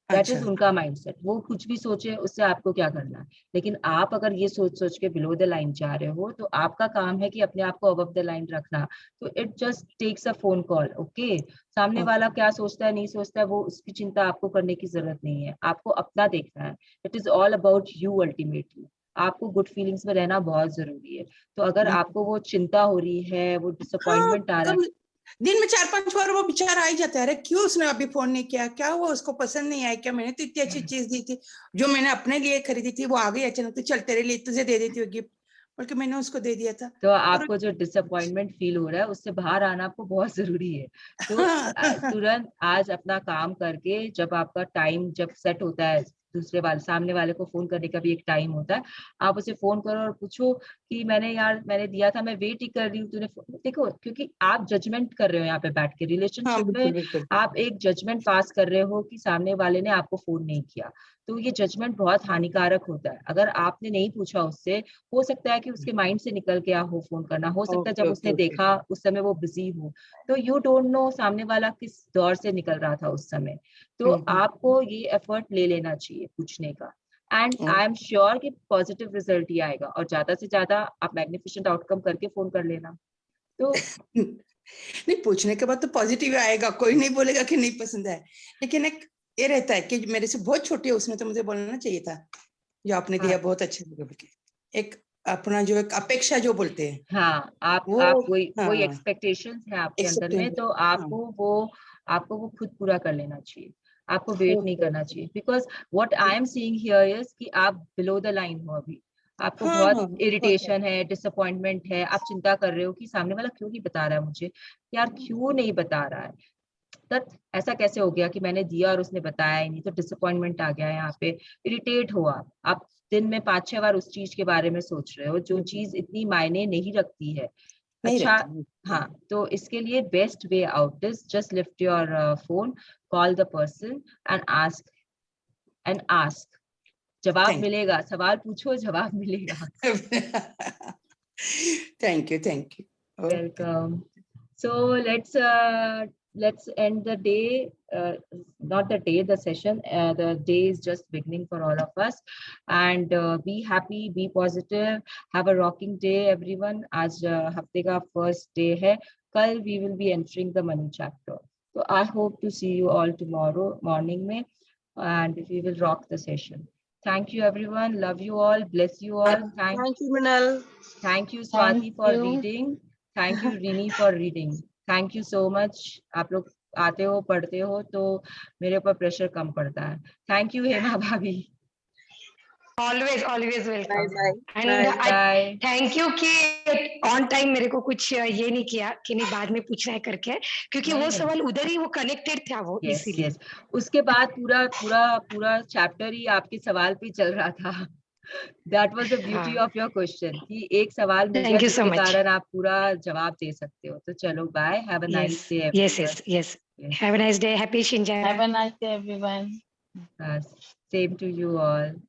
Speaker 1: दैट इज
Speaker 5: अच्छा,
Speaker 1: उनका माइंडसेट, वो कुछ भी सोचे उससे आपको क्या करना है। लेकिन आप अगर ये सोच सोच के बिलो द लाइन जा रहे हो, तो आपका काम है कि अपने आप को अबव द लाइन रखना। तो it just takes a phone call. Okay, सामने वाला क्या सोचता है नहीं सोचता है, वो उसकी चिंता आपको करने की जरूरत नहीं है, आपको अपना देखना है। It is all about you ultimately. आपको गुड फीलिंग्स में रहना बहुत जरूरी है। तो अगर आपको वो चिंता हो रही है, वो
Speaker 5: हाँ,
Speaker 1: डिसअपॉइंटमेंट आ रहा है,
Speaker 5: कम दिन में 4-5 बार वो बेचारा आ ही जाता है, अरे क्यों उसने अभी फोन नहीं किया, क्या हुआ, उसको पसंद नहीं आया क्या, मैंने तो इतनी अच्छी चीज दी थी जो मैंने अपने लिए खरीदी थी, वो आ गई अचानक, तो चल तेरे लिए तुझे दे देती हूँ गिफ्ट, बल्कि मैंने उसको दे दिया था।
Speaker 1: तो
Speaker 5: और
Speaker 1: आपको जो डिसअपॉइंटमेंट फील हो रहा है उससे बाहर आना आपको बहुत जरूरी है। तो तुरंत आज अपना काम करके, जब आपका टाइम जब सेट होता है, दूसरे वाले सामने वाले को फोन करने का भी एक टाइम होता है, आप उसे फोन करो और पूछो कि मैंने दिया था, मैं वेट ही कर रही हूँ, तूने देखो, क्योंकि आप जजमेंट कर रहे हो यहाँ पे बैठ के
Speaker 5: हाँ,
Speaker 1: रिलेशनशिप में,
Speaker 5: बिल्कुल बिल्कुल।
Speaker 1: आप एक जजमेंट पास कर रहे हो कि सामने वाले ने आपको फोन नहीं किया। तो ये जजमेंट बहुत हानिकारक होता है। अगर आपने नहीं पूछा उससे, हो सकता है कि उसके माइंड से निकल गया हो फोन करना, हो सकता है
Speaker 5: ओके
Speaker 1: जब
Speaker 5: ओके
Speaker 1: उसने
Speaker 5: ओके।
Speaker 1: देखा उस समय वो बिजी हो। तो यू डोंट नो सामने वाला किस दौर से निकल रहा था उस समय। तो आपको ये एफर्ट ले लेना चाहिए पूछने का, एंड आई एम श्योर कि पॉजिटिव रिजल्ट ही आएगा, और ज्यादा से ज्यादा आप मैग्निफिसेंट आउटकम करके फोन कर लेना। तो
Speaker 5: नहीं, पूछने के बाद तो पॉजिटिव आएगा, कोई नहीं बोलेगा कि नहीं पसंद है, लेकिन एक ये रहता है कि मेरे से बहुत छोटी है, उसने तो मुझे बोलना चाहिए था, जो आपने दिया बहुत अच्छा लगा बोल के। एक अपना जो एक अपेक्षा जो बोलते हैं
Speaker 1: हाँ, आप
Speaker 5: वो,
Speaker 1: वही वही
Speaker 5: हाँ,
Speaker 1: एक्सपेक्टेशंस है आपके अंदर में,
Speaker 5: एक्सेप्टेंस।
Speaker 1: तो
Speaker 5: हाँ,
Speaker 1: आपको वो खुद पूरा कर लेना चाहिए। आपको वेट नहीं
Speaker 5: ओके
Speaker 1: करना
Speaker 5: ओके।
Speaker 1: चाहिए, because what I am seeing here is कि आप बिलो द लाइन हो अभी। आपको
Speaker 5: हाँ
Speaker 1: बहुत
Speaker 5: हाँ, होता है।
Speaker 1: इरिटेशन है, डिसअपॉइंटमेंट है, आप चिंता कर रहे हो कि सामने वाला क्यों नहीं बता रहा है मुझे, यार क्यों नहीं बता रहा है, तब ऐसा कैसे हो गया कि मैंने दिया और उसने बताया ही नहीं। तो डिसअपॉइंटमेंट आ गया है यहाँ पे, इरिटेट हो आप दिन में 5-6 बार उस चीज के बारे में सोच रहे हो, जो चीज इतनी मायने नहीं रखती है।
Speaker 5: नहीं
Speaker 1: अच्छा,
Speaker 5: रखती।
Speaker 1: हाँ, तो इसके लिए best way out is just lift your phone, call the person and ask. जवाब
Speaker 5: थैंक
Speaker 1: मिलेगा, सवाल पूछो जवाब मिलेगा।
Speaker 5: You. Thank you thank you. Okay.
Speaker 1: Welcome. So let's end the day. Not the day, the session. The day is just beginning for all of us. And be happy, be positive. Have a rocking day, everyone. आज हफ्ते का first day है. कल we will be entering the money chapter. So I hope to see you all tomorrow morning में, and we will rock the session. Thank you, everyone. Love you all. Bless you all.
Speaker 3: Thank you, Minal.
Speaker 1: Thank you,
Speaker 2: Thank
Speaker 1: Swati, for
Speaker 2: you.
Speaker 1: reading. Thank you, Rini, for reading. Thank you so much. आप लोग आते हो, पढ़ते हो, तो मेरे ऊपर pressure कम पड़ता है। थैंक यू हेमा भाभी।
Speaker 4: Always
Speaker 3: bye
Speaker 4: welcome.
Speaker 3: Bye
Speaker 4: and
Speaker 3: bye.
Speaker 4: I
Speaker 1: bye.
Speaker 4: Thank you कि ऑन टाइम मेरे को कुछ ये नहीं किया कि नहीं बाद में पूछना है करके, क्योंकि
Speaker 1: नहीं
Speaker 4: वो
Speaker 1: नहीं,
Speaker 4: सवाल उधर ही वो कनेक्टेड था वो,
Speaker 1: यस
Speaker 4: इसीलिए।
Speaker 1: यस, उसके बाद पूरा पूरा पूरा चैप्टर ही आपके सवाल पे चल रहा था। दैट वाज द ब्यूटी
Speaker 4: हाँ,
Speaker 1: ऑफ योर क्वेश्चन कि एक सवाल मिल गया
Speaker 4: थैंक यू सो
Speaker 1: जिसके
Speaker 4: मच।
Speaker 1: कारण आप पूरा जवाब दे सकते हो। तो चलो bye, have a
Speaker 4: yes
Speaker 1: nice day
Speaker 4: yes
Speaker 1: everyone.
Speaker 4: Yes yes.
Speaker 1: Yes,
Speaker 4: have a nice day, happy शिंजान।
Speaker 2: Have a nice day, everyone.
Speaker 1: Same to you all.